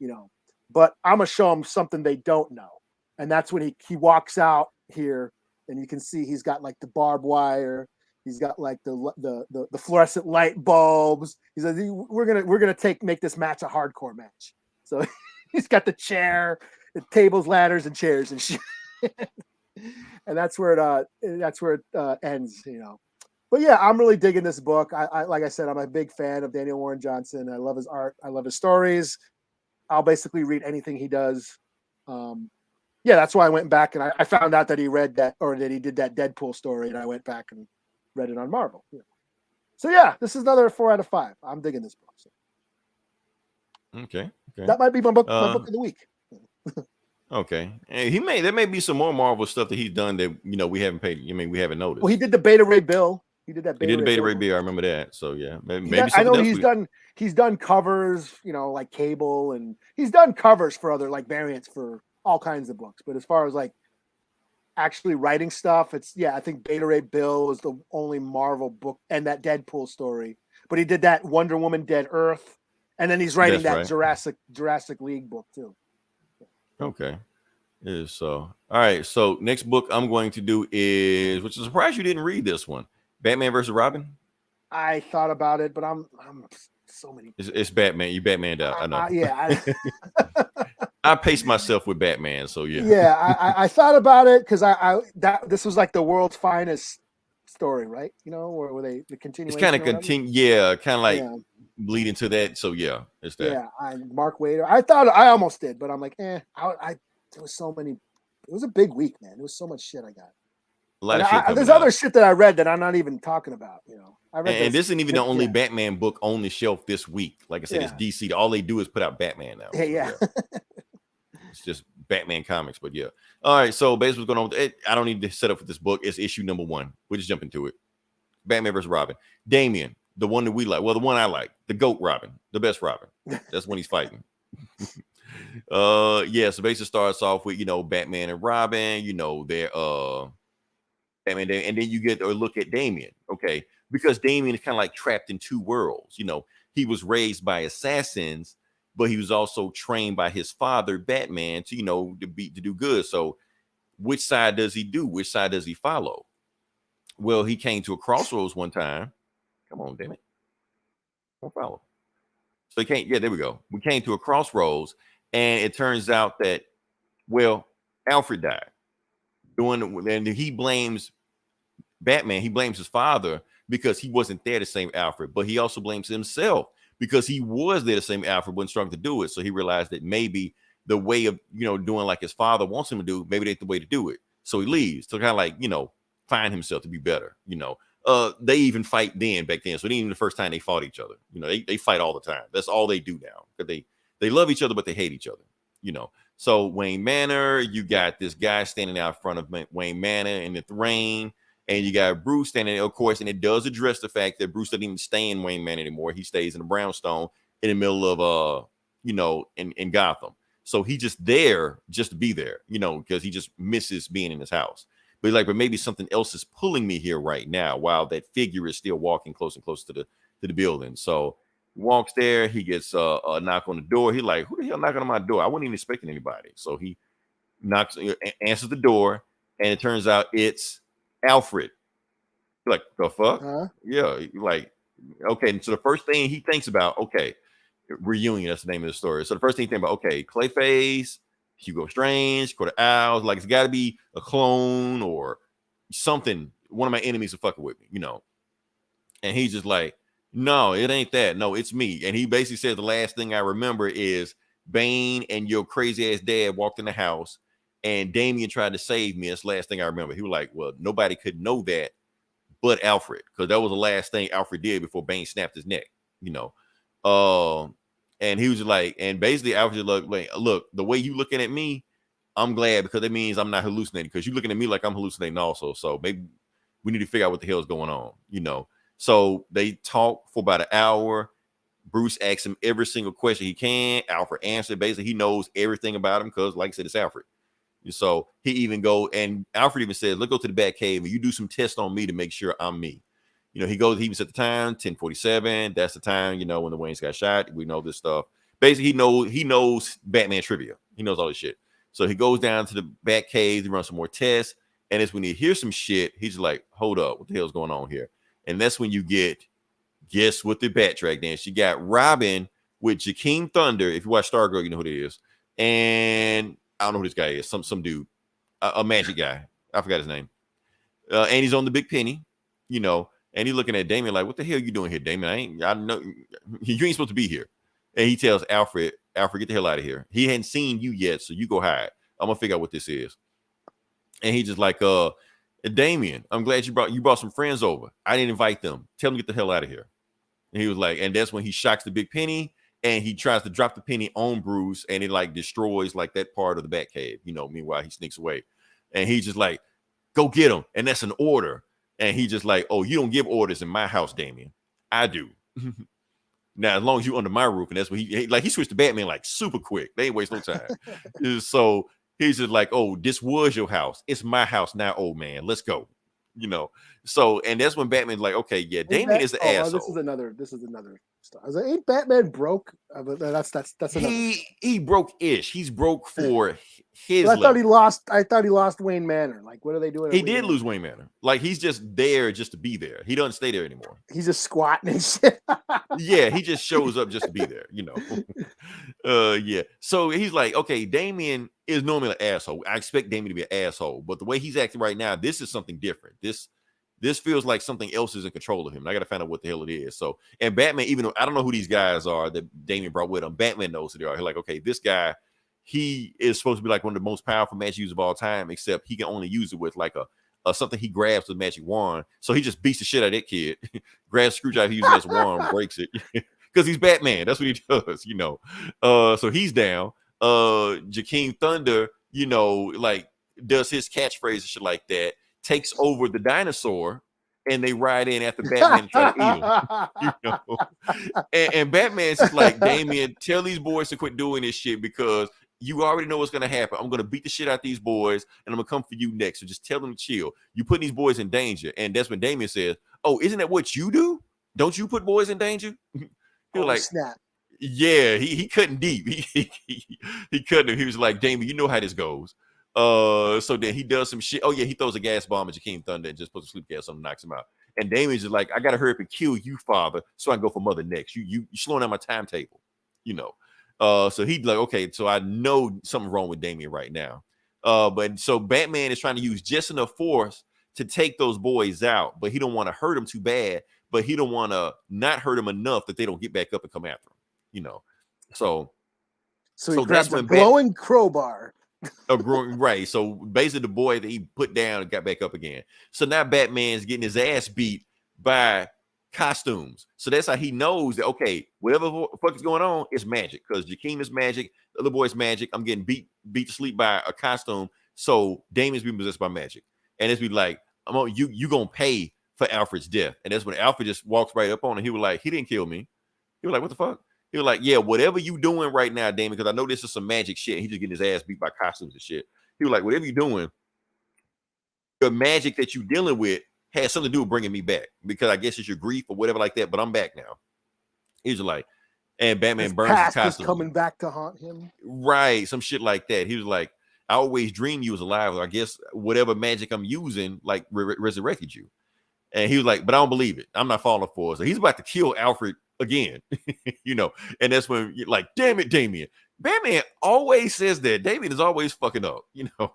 you know. But I'm gonna show them something they don't know. And that's when he walks out here, and you can see he's got like the barbed wire, he's got like the fluorescent light bulbs. He says, we're gonna make this match a hardcore match. So he's got the chair, the tables, ladders, and chairs and shit. And that's where it ends, you know. But yeah, I'm really digging this book. I like I said, I'm a big fan of Daniel Warren Johnson. I love his art. I love his stories. I'll basically read anything he does. Yeah, that's why I went back and I found out that he read that, or that he did that Deadpool story, and I went back and read it on Marvel. Yeah. So yeah, this is another 4 out of 5. I'm digging this book. So. Okay. That might be my book of the week. Okay, and there may be some more Marvel stuff that he's done that, you know, we haven't paid. I mean, we haven't noticed. Well, he did the Beta Ray Bill. He did the Beta Ray Bill. I remember that. So yeah, maybe I know he's done covers, you know, like Cable, and he's done covers for other like variants for all kinds of books. But as far as like actually writing stuff, I think Beta Ray Bill is the only Marvel book, and that Deadpool story. But he did that Wonder Woman Dead Earth, and then he's writing Jurassic League book too. Okay. All right. So next book I'm going to do is, which is a surprise you didn't read this one, Batman versus Robin. I thought about it, but I'm so many. It's Batman. You Batmaned out. I know. Yeah. I paced myself with Batman. So yeah. Yeah. I thought about it because this was like the world's finest story, right? You know, where the continuation. It's kind of kind of like leading to that. So yeah, it's that. Yeah, Mark Wader. I almost did, but I'm like, there was so many. It was a big week, man. There was so much shit I got. A lot of shit. There's other shit that I read that I'm not even talking about. You know, I read. And this isn't even the only Batman book on the shelf this week. Like I said, it's DC. All they do is put out Batman now. Yeah. It's just Batman comics, but yeah. All right. So basically, what's going on with it? I don't need to set up for this book. It's issue number 1. We'll just jump into it. Batman versus Robin. Damian, the one that we like. Well, the one I like, the GOAT Robin, the best Robin. That's when he's fighting. So basically starts off with, you know, Batman and Robin, you know, they're Batman, and then you get or look at Damian, okay, because Damian is kind of like trapped in two worlds. You know, he was raised by assassins, but he was also trained by his father, Batman, to, you know, to do good. So which side does he do? Which side does he follow? Well, he came to a crossroads one time. Come on, damn it. Don't follow. So he can't. Yeah, there we go. We came to a crossroads, and it turns out that, well, Alfred died. And he blames Batman. He blames his father because he wasn't there to save Alfred, but he also blames himself because he was there to save Alfred, wasn't strong to do it. So he realized that maybe the way of, you know, doing like his father wants him to do, maybe that's the way to do it. So he leaves to kind of like, you know, find himself to be better. You know, they even fight back then. So it ain't even the first time they fought each other. You know, they fight all the time. That's all they do now. Because they love each other, but they hate each other. You know, so Wayne Manor, you got this guy standing out front of Wayne Manor in the rain, and you got Bruce standing there, of course, and it does address the fact that Bruce doesn't even stay in Wayne Manor anymore. He stays in the brownstone in the middle of you know, in Gotham. So he just there just to be there, you know, because he just misses being in his house. But he's like, but maybe something else is pulling me here right now while that figure is still walking close and close to the building. So he walks there, he gets a knock on the door. He's like, who the hell knocking on my door? I wasn't even expecting anybody. So he answers the door, and it turns out it's Alfred. You're like, the fuck? Yeah, like, okay. And so the first thing he thinks about, okay, Reunion. That's the name of the story. So the first thing you think about, okay, Clayface, Hugo Strange, Quarter Owls, like it's got to be a clone or something. One of my enemies are fucking with me, you know. And he's just like, no, it ain't that. No, it's me. And he basically said the last thing I remember is Bane and your crazy ass dad walked in the house and Damien tried to save me. That's the last thing I remember. He was like, well, nobody could know that but Alfred, because that was the last thing Alfred did before Bane snapped his neck, you know. And he was like, and basically Alfred like, look, the way you looking at me, I'm glad, because that means I'm not hallucinating, because you're looking at me like I'm hallucinating also. So maybe we need to figure out what the hell is going on, you know. So they talk for about an hour. Bruce asks him every single question he can. Alfred answered. Basically, he knows everything about him because, like I said, it's Alfred. So he even go, and Alfred even says, let's go to the Bat Cave and you do some tests on me to make sure I'm me. You know, he goes, he even set the time, 10:47. That's the time, you know, when the Waynes got shot. We know this stuff. Basically, he knows Batman trivia. He knows all this shit. So he goes down to the Bat Cave, he runs some more tests, and it's when he hears some shit, he's like, hold up, what the hell's going on here? And that's when you get, guess what the Bat track dance. You got Robin with Jakeem Thunder. If you watch Stargirl, you know who it is. And I don't know who this guy is. Some dude, a magic guy. I forgot his name. And he's on the Big Penny, you know. And he's looking at Damien like, "What the hell are you doing here, Damien? I know you ain't supposed to be here." And he tells Alfred, "Get the hell out of here. He hadn't seen you yet, so you go hide. I'm gonna figure out what this is." And he's just like, Damien, I'm glad you brought some friends over. I didn't invite them. Tell them to get the hell out of here." And he was like, and that's when he shocks the Big Penny. And he tries to drop the penny on Bruce, and it like destroys like that part of the Batcave, you know. Meanwhile, he sneaks away, and he's just like, "Go get him!" And that's an order. And he just like, "Oh, you don't give orders in my house, Damien. I do." Now, as long as you under my roof, and that's what he switched to Batman like super quick. They ain't waste no time. So he's just like, "Oh, this was your house. It's my house now, old man. Let's go." You know. So, and that's when Batman's like, "Okay, yeah, Damien is the asshole." This is another stuff. I was like, ain't Batman broke? That's another. He broke-ish. He's broke for his. I thought he lost Wayne Manor. Like, what are they doing? He did lose Wayne Manor. Like, he's just there just to be there. He doesn't stay there anymore. He's just squatting and shit. Yeah, he just shows up just to be there, you know. Yeah. So he's like, okay, Damien is normally an asshole. I expect Damien to be an asshole, but the way he's acting right now, this is something different. This feels like something else is in control of him. And I got to find out what the hell it is. So, and Batman, even though I don't know who these guys are that Damien brought with him, Batman knows who they are. He's like, okay, this guy, he is supposed to be like one of the most powerful magic users of all time, except he can only use it with like a something he grabs with a magic wand. So he just beats the shit out of that kid, grabs a screwdriver, he uses it as a wand, breaks it. Because he's Batman. That's what he does, you know. So he's down. Jakeem Thunder, you know, like does his catchphrase and shit like that. Takes over the dinosaur, and they ride in after Batman and try to eat him. You know? And Batman's just like, Damien, tell these boys to quit doing this shit because you already know what's gonna happen. I'm gonna beat the shit out these boys, and I'm gonna come for you next. So just tell them to chill. You put these boys in danger, and that's when Damien says, "Oh, isn't that what you do? Don't you put boys in danger?" He was like, snap. Yeah, he couldn't deep. He couldn't. He was like, Damien, you know how this goes. So then he does some shit. Oh yeah, he throws a gas bomb at Jakeem Thunder and just puts a sleep gas on him, knocks him out. And Damien's just like, I gotta hurry up and kill you, father, so I can go for mother next. You slowing down my timetable, you know. So he'd like, okay, so I know something's wrong with Damien right now. But so Batman is trying to use just enough force to take those boys out, but he don't want to hurt them too bad, but he don't want to not hurt them enough that they don't get back up and come after him, you know. So he grabs a glowing crowbar. Right. So basically the boy that he put down and got back up again. So now Batman's getting his ass beat by costumes. So that's how he knows that, okay, whatever the fuck is going on, it's magic. Because Jakeem is magic, the other boy's magic. I'm getting beat to sleep by a costume. So Damien's being possessed by magic. And it's be like, you gonna pay for Alfred's death. And that's when Alfred just walks right up on him. He was like, he didn't kill me. He was like, what the fuck? He was like, yeah, whatever you doing right now, Damien, because I know this is some magic shit. He just getting his ass beat by costumes and shit. He was like, whatever you doing, the magic that you dealing with has something to do with bringing me back, because I guess it's your grief or whatever like that, but I'm back now. He's like, and Batman burns his costume. Coming back to haunt him. Right, some shit like that. He was like, I always dreamed you was alive. I guess whatever magic I'm using, like resurrected you. And he was like, but I don't believe it. I'm not falling for it. So he's about to kill Alfred again, you know, and that's when you're like, damn it, Damien. Batman always says that. Damien is always fucking up, you know.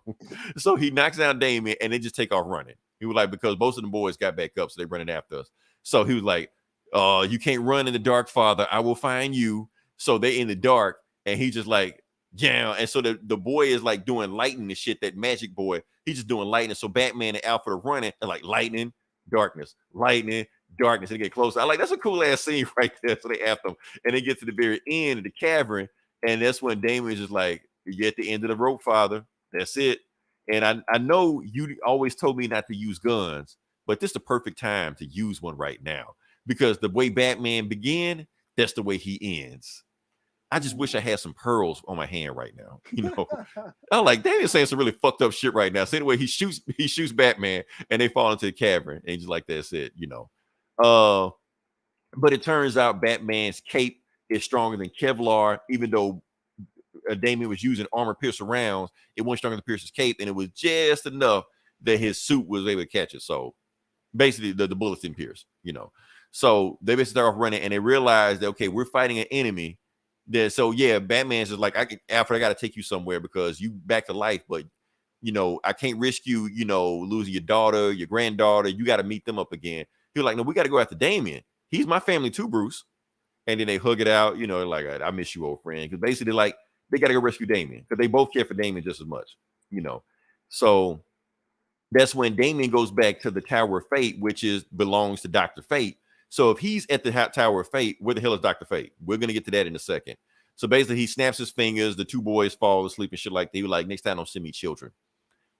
So he knocks down Damien and they just take off running. He was like, because most of the boys got back up, so they're running after us. So he was like, you can't run in the dark, father. I will find you. So they in the dark, and he just like, yeah. And so the boy is like doing lightning and shit, that magic boy. He's just doing lightning. So Batman and Alfred are running and like lightning, darkness, lightning, darkness. And they get closer. I like, that's a cool ass scene right there. So they after him. And they get to the very end of the cavern. And that's when Damien's just like, you're at the end of the rope, father. That's it. And I know you always told me not to use guns, but this is the perfect time to use one right now. Because the way Batman began, that's the way he ends. I just wish I had some pearls on my hand right now. You know, I'm like, Damien's saying some really fucked up shit right now. So anyway, he shoots Batman and they fall into the cavern. And he's just like, that's it, you know. But it turns out Batman's cape is stronger than Kevlar, even though Damien was using armor piercer rounds. It wasn't stronger than Pierce's cape, and it was just enough that his suit was able to catch it. So basically, the bullets didn't pierce, you know. So they basically start off running, and they realize that, okay, we're fighting an enemy. That, so yeah, Batman's just like, Alfred, I got to take you somewhere because you back to life, but you know, I can't risk you, you know, losing your daughter, your granddaughter. You got to meet them up again. He was like, no, we got to go after Damien. He's my family too, Bruce. And then they hug it out, you know, like, I miss you, old friend. Because basically, like, they got to go rescue Damien because they both care for Damien just as much, you know. So that's when Damien goes back to the Tower of Fate, which belongs to Dr. Fate. So if he's at the Tower of Fate, where the hell is Dr. Fate? We're going to get to that in a second. So basically, he snaps his fingers. The two boys fall asleep and shit like that. He was like, next time, don't send me children.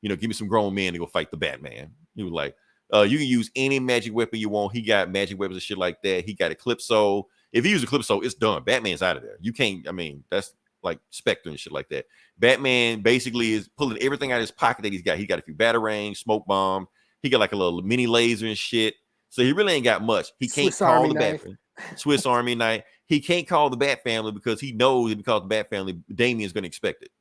You know, give me some grown men to go fight the Batman. He was like, you can use any magic weapon you want. He got magic weapons and shit like that. He got Eclipso. If he uses Eclipso, it's done. Batman's out of there. You can't, I mean, that's like Spectre and shit like that. Batman basically is pulling everything out of his pocket that he's got. He got a few batarangs, smoke bomb. He got like a little mini laser and shit. So he really ain't got much. He can't call the Batman. Swiss Army knife. He can't call the Bat family because he knows if he calls the Bat family, Damien's going to expect it.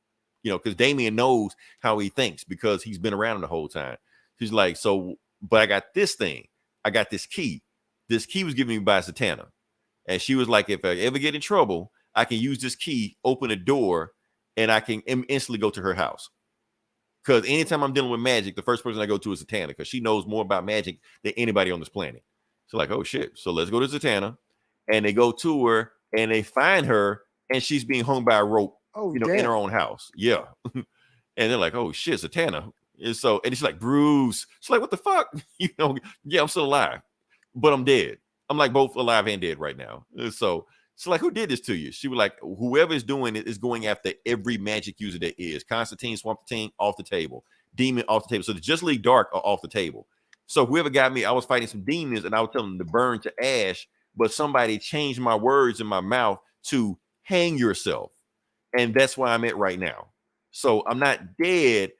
You know, because Damien knows how he thinks because he's been around him the whole time. He's like, so, but I got this thing. I got this key. This key was given me by Zatanna. And she was like, if I ever get in trouble, I can use this key, open a door, and I can instantly go to her house. Because anytime I'm dealing with magic, the first person I go to is Zatanna because she knows more about magic than anybody on this planet. So like, oh shit. So let's go to Zatanna. And they go to her and they find her and she's being hung by a rope, you know, damn. In her own house. Yeah. And they're like, oh shit, Zatanna. And so, and she's like, Bruce. She's like, what the fuck? You know, yeah, I'm still alive, but I'm dead. I'm like both alive and dead right now. So she's like, who did this to you? She was like, whoever is doing it is going after every magic user that is. Constantine, Swamp Thing, off the table. Demon, off the table. So the Just League Dark are off the table. So whoever got me, I was fighting some demons and I was telling them to burn to ash, but somebody changed my words in my mouth to hang yourself. And that's where I'm at right now. So I'm not dead.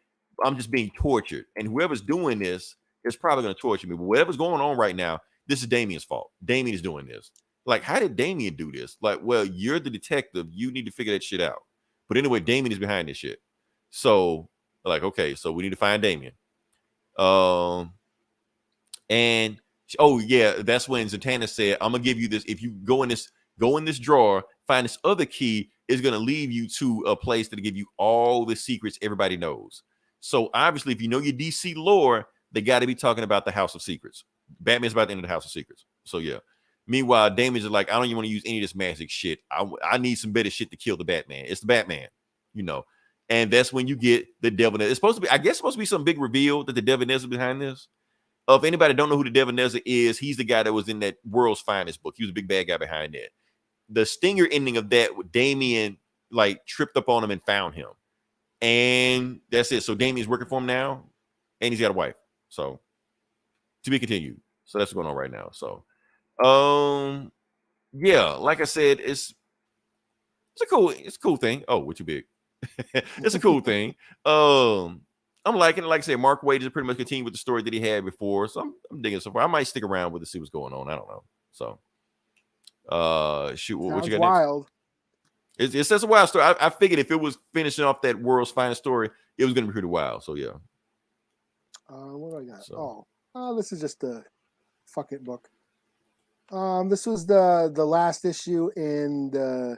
I'm just being tortured. And whoever's doing this is probably going to torture me. But whatever's going on right now, this is Damien's fault. Damien is doing this. Like, how did Damien do this? Like, well, you're the detective. You need to figure that shit out. But anyway, Damien is behind this shit. So, like, okay, so we need to find Damien. And oh yeah, that's when Zatanna said, I'm gonna give you this. If you go in this drawer, find this other key, is gonna lead you to a place that'll give you all the secrets everybody knows. So obviously, if you know your DC lore, they got to be talking about the House of Secrets. Batman's about to enter the House of Secrets. So yeah. Meanwhile, Damien's is like, I don't even want to use any of this magic shit. I need some better shit to kill the Batman. It's the Batman, you know. And that's when you get the Devil. It's supposed to be, I guess, supposed to be some big reveal that the Devil is behind this. If anybody don't know who the Devil is, he's the guy that was in that World's Finest book. He was a big bad guy behind that. The stinger ending of that, Damien like tripped up on him and found him. And that's it. So Damien's working for him now, and he's got a wife. So to be continued. So that's what's going on right now. So yeah, like I said, it's a cool thing. Oh, what you big? It's a cool thing. I'm liking it. Like I said, Mark Waid is pretty much continuing with the story that he had before. So I'm digging so far. I might stick around with it to see what's going on. I don't know. So shoot, what you got wild. Next? It's a wild story. I figured if it was finishing off that World's Finest story, it was gonna be pretty wild. So yeah. What do I got? So. Oh, this is just a fuck it book. This was the last issue in the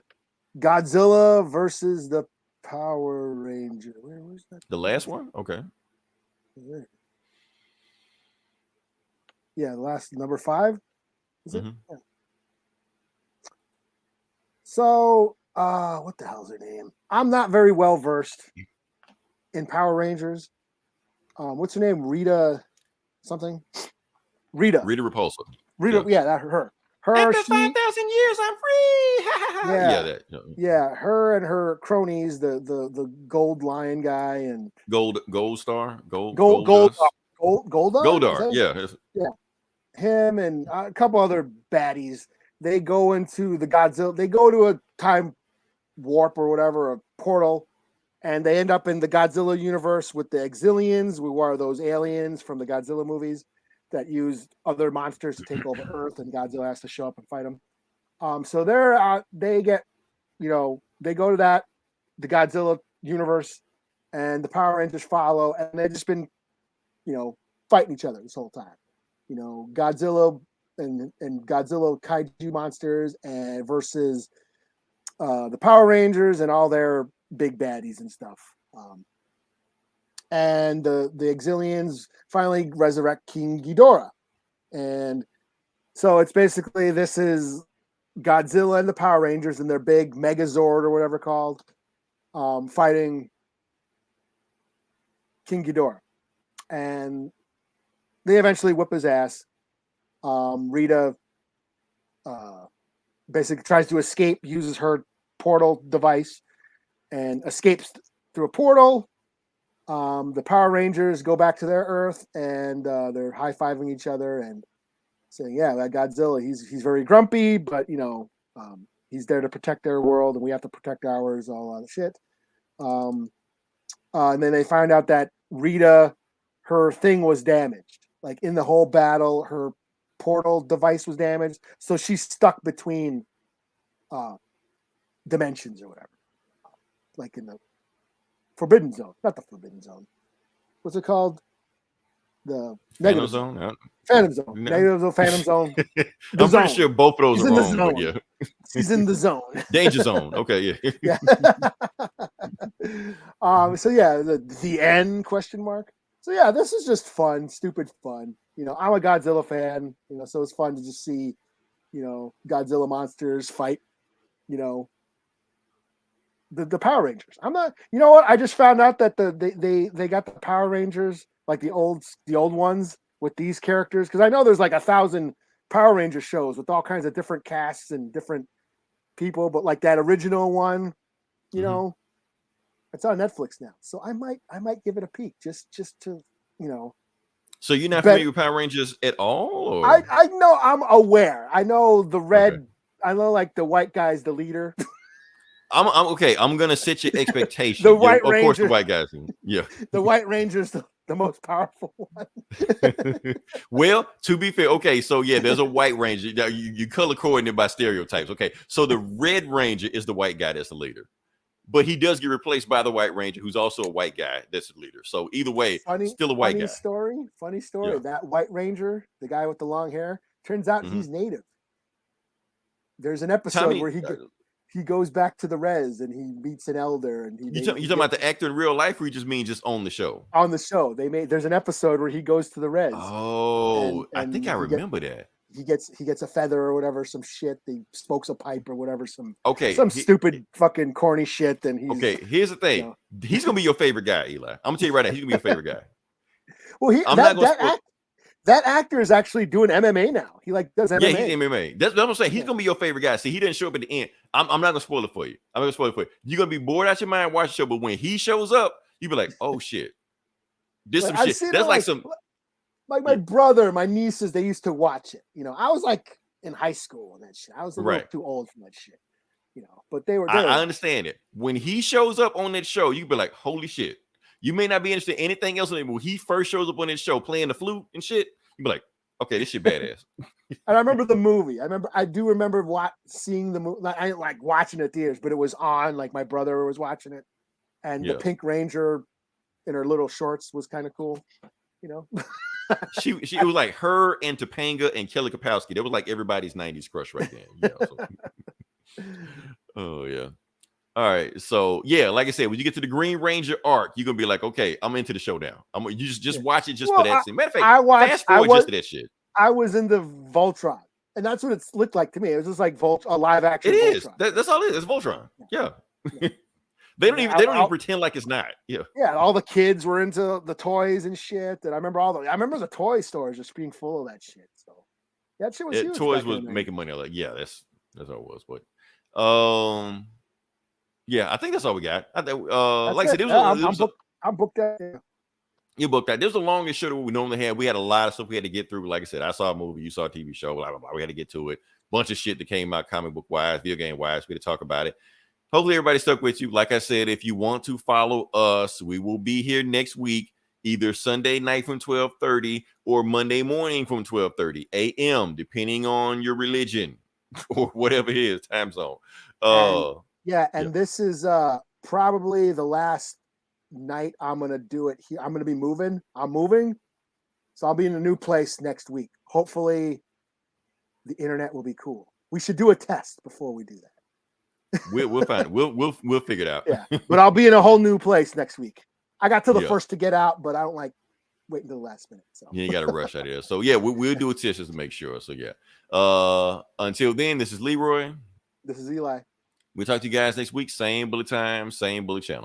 Godzilla versus the Power Ranger. Where's that? The last one? Okay. Yeah, the last number 5. Is it? Mhm. Yeah. So, what the hell's her name? I'm not very well versed in Power Rangers. What's her name? Rita something? Rita. Rita Repulsa. Rita, yeah, that her. After She, 5,000 years, I'm free. yeah, that. yeah, her and her cronies, the gold lion guy and Gold Star, Gold Dust? Goldar, yeah. yeah, him and a couple other baddies. They go into the Godzilla. They go to a time warp or whatever, a portal, and they end up in the Godzilla universe with the Exilians, who are those aliens from the Godzilla movies that use other monsters to take over Earth, and Godzilla has to show up and fight them. So they get, they go to the Godzilla universe, and the Power Rangers follow, and they've just been, fighting each other this whole time. Godzilla and Godzilla kaiju monsters and versus the Power Rangers and all their big baddies and stuff. And the Exilians finally resurrect King Ghidorah. And so it's basically, this is Godzilla and the Power Rangers and their big Megazord or whatever called, fighting King Ghidorah. And they eventually whip his ass. Rita basically tries to escape, uses her portal device and escapes through a portal. The Power Rangers go back to their Earth and they're high-fiving each other and saying, yeah, that Godzilla, he's very grumpy, but he's there to protect their world and we have to protect ours, all that shit. And then they find out that Rita, her thing was damaged. Like in the whole battle, her portal device was damaged. So she's stuck between dimensions or whatever. Like in the Forbidden Zone. Not the Forbidden Zone. What's it called? The Phantom Zone? Phantom Zone. No. Negative Phantom Zone. I'm pretty sure both of those are wrong, but yeah. She's in the zone. Danger zone. Okay, yeah. Yeah. So yeah, the end question mark. So yeah, this is just fun, stupid fun. I'm a Godzilla fan, so it's fun to just see, Godzilla monsters fight, the Power Rangers. I'm not, what? I just found out that they got the Power Rangers, like the old ones with these characters. Cause I know there's like 1,000 Power Ranger shows with all kinds of different casts and different people, but like that original one, it's on Netflix now. So I might give it a peek just to, So you're not familiar with Power Rangers at all? Or? I know, I'm aware. I know the red, okay. I know like the white guy's the leader. I'm okay. I'm gonna set your expectations. The White Ranger, of course, the Ranger, white guys. Yeah, the White Ranger's the most powerful one. Well, to be fair, okay. So yeah, there's a White Ranger. You color coordinated by stereotypes. Okay, so the Red Ranger is the white guy that's the leader, but he does get replaced by the White Ranger, who's also a white guy that's the leader. So either way, still a white guy. Funny story. Yeah. That White Ranger, the guy with the long hair, turns out he's native. There's an episode where he goes back to the res and he meets an elder and you talking about the actor in real life, or you just mean just on the show? On the show, there's an episode where he goes to the res. Oh, and I think I remember that. He gets a feather or whatever, some shit. He smokes a pipe or whatever, some stupid fucking corny shit. And he's Here's the thing: he's gonna be your favorite guy, Eli. I'm gonna tell you right now, he's gonna be your favorite guy. Well, that actor is actually doing MMA now. He does MMA. Yeah, he's MMA. That's what I'm saying. He's gonna be your favorite guy. See, he didn't show up at the end. I'm not gonna spoil it for you. I'm gonna spoil it for you. You're gonna be bored out your mind watching the show, but when he shows up, you be like, "Oh shit, this some shit." That's like some. Like my brother, my nieces, they used to watch it. I was like in high school and that shit. I was a little too old for that shit. But they were. I understand it. When he shows up on that show, you be like, "Holy shit." You may not be interested in anything else, but when he first shows up on this show playing the flute and shit, you be like, okay, this shit badass. And I remember the movie. I do remember seeing the movie. I didn't like watching it in theaters, but it was on. Like my brother was watching it, and the Pink Ranger in her little shorts was kind of cool. She it was like her and Topanga and Kelly Kapowski. That was like everybody's 90s crush right then. So. Oh yeah. All right. So yeah, like I said, when you get to the Green Ranger arc, you're gonna be like, okay, I'm into the showdown. You just watch it just for that scene. Matter of fact, fast forward just to that shit. I was in the Voltron, and that's what it looked like to me. It was just like a live action. It is. Voltron. That's all it is. It's Voltron. Yeah. They don't even pretend like it's not. Yeah. Yeah. All the kids were into the toys and shit. And I remember the toy stores just being full of that shit. So that shit was huge. Toys was making money. Like, yeah, that's all it was. But yeah, I think that's all we got. I think like I said, I'm booked out. Yeah. You booked that. This was the longest show that we normally had. We had a lot of stuff we had to get through. Like I said, I saw a movie, you saw a TV show, blah, blah, blah. We had to get to it. Bunch of shit that came out comic book wise, video game wise. We had to talk about it. Hopefully everybody stuck with you. Like I said, if you want to follow us, we will be here next week, either Sunday night from 12:30 or Monday morning from 12:30 a.m., depending on your religion or whatever it is, time zone. This is probably the last night I'm gonna do it here. I'm gonna be moving. I'm moving, so I'll be in a new place next week. Hopefully, the internet will be cool. We should do a test before we do that. We'll find it. We'll figure it out. Yeah, but I'll be in a whole new place next week. I got till the first to get out, but I don't like waiting until the last minute. So you got to rush out here. So yeah, we'll do a test just to make sure. So yeah. Until then, this is Leroy. This is Eli. We'll talk to you guys next week. Same bullet time, same bullet channel.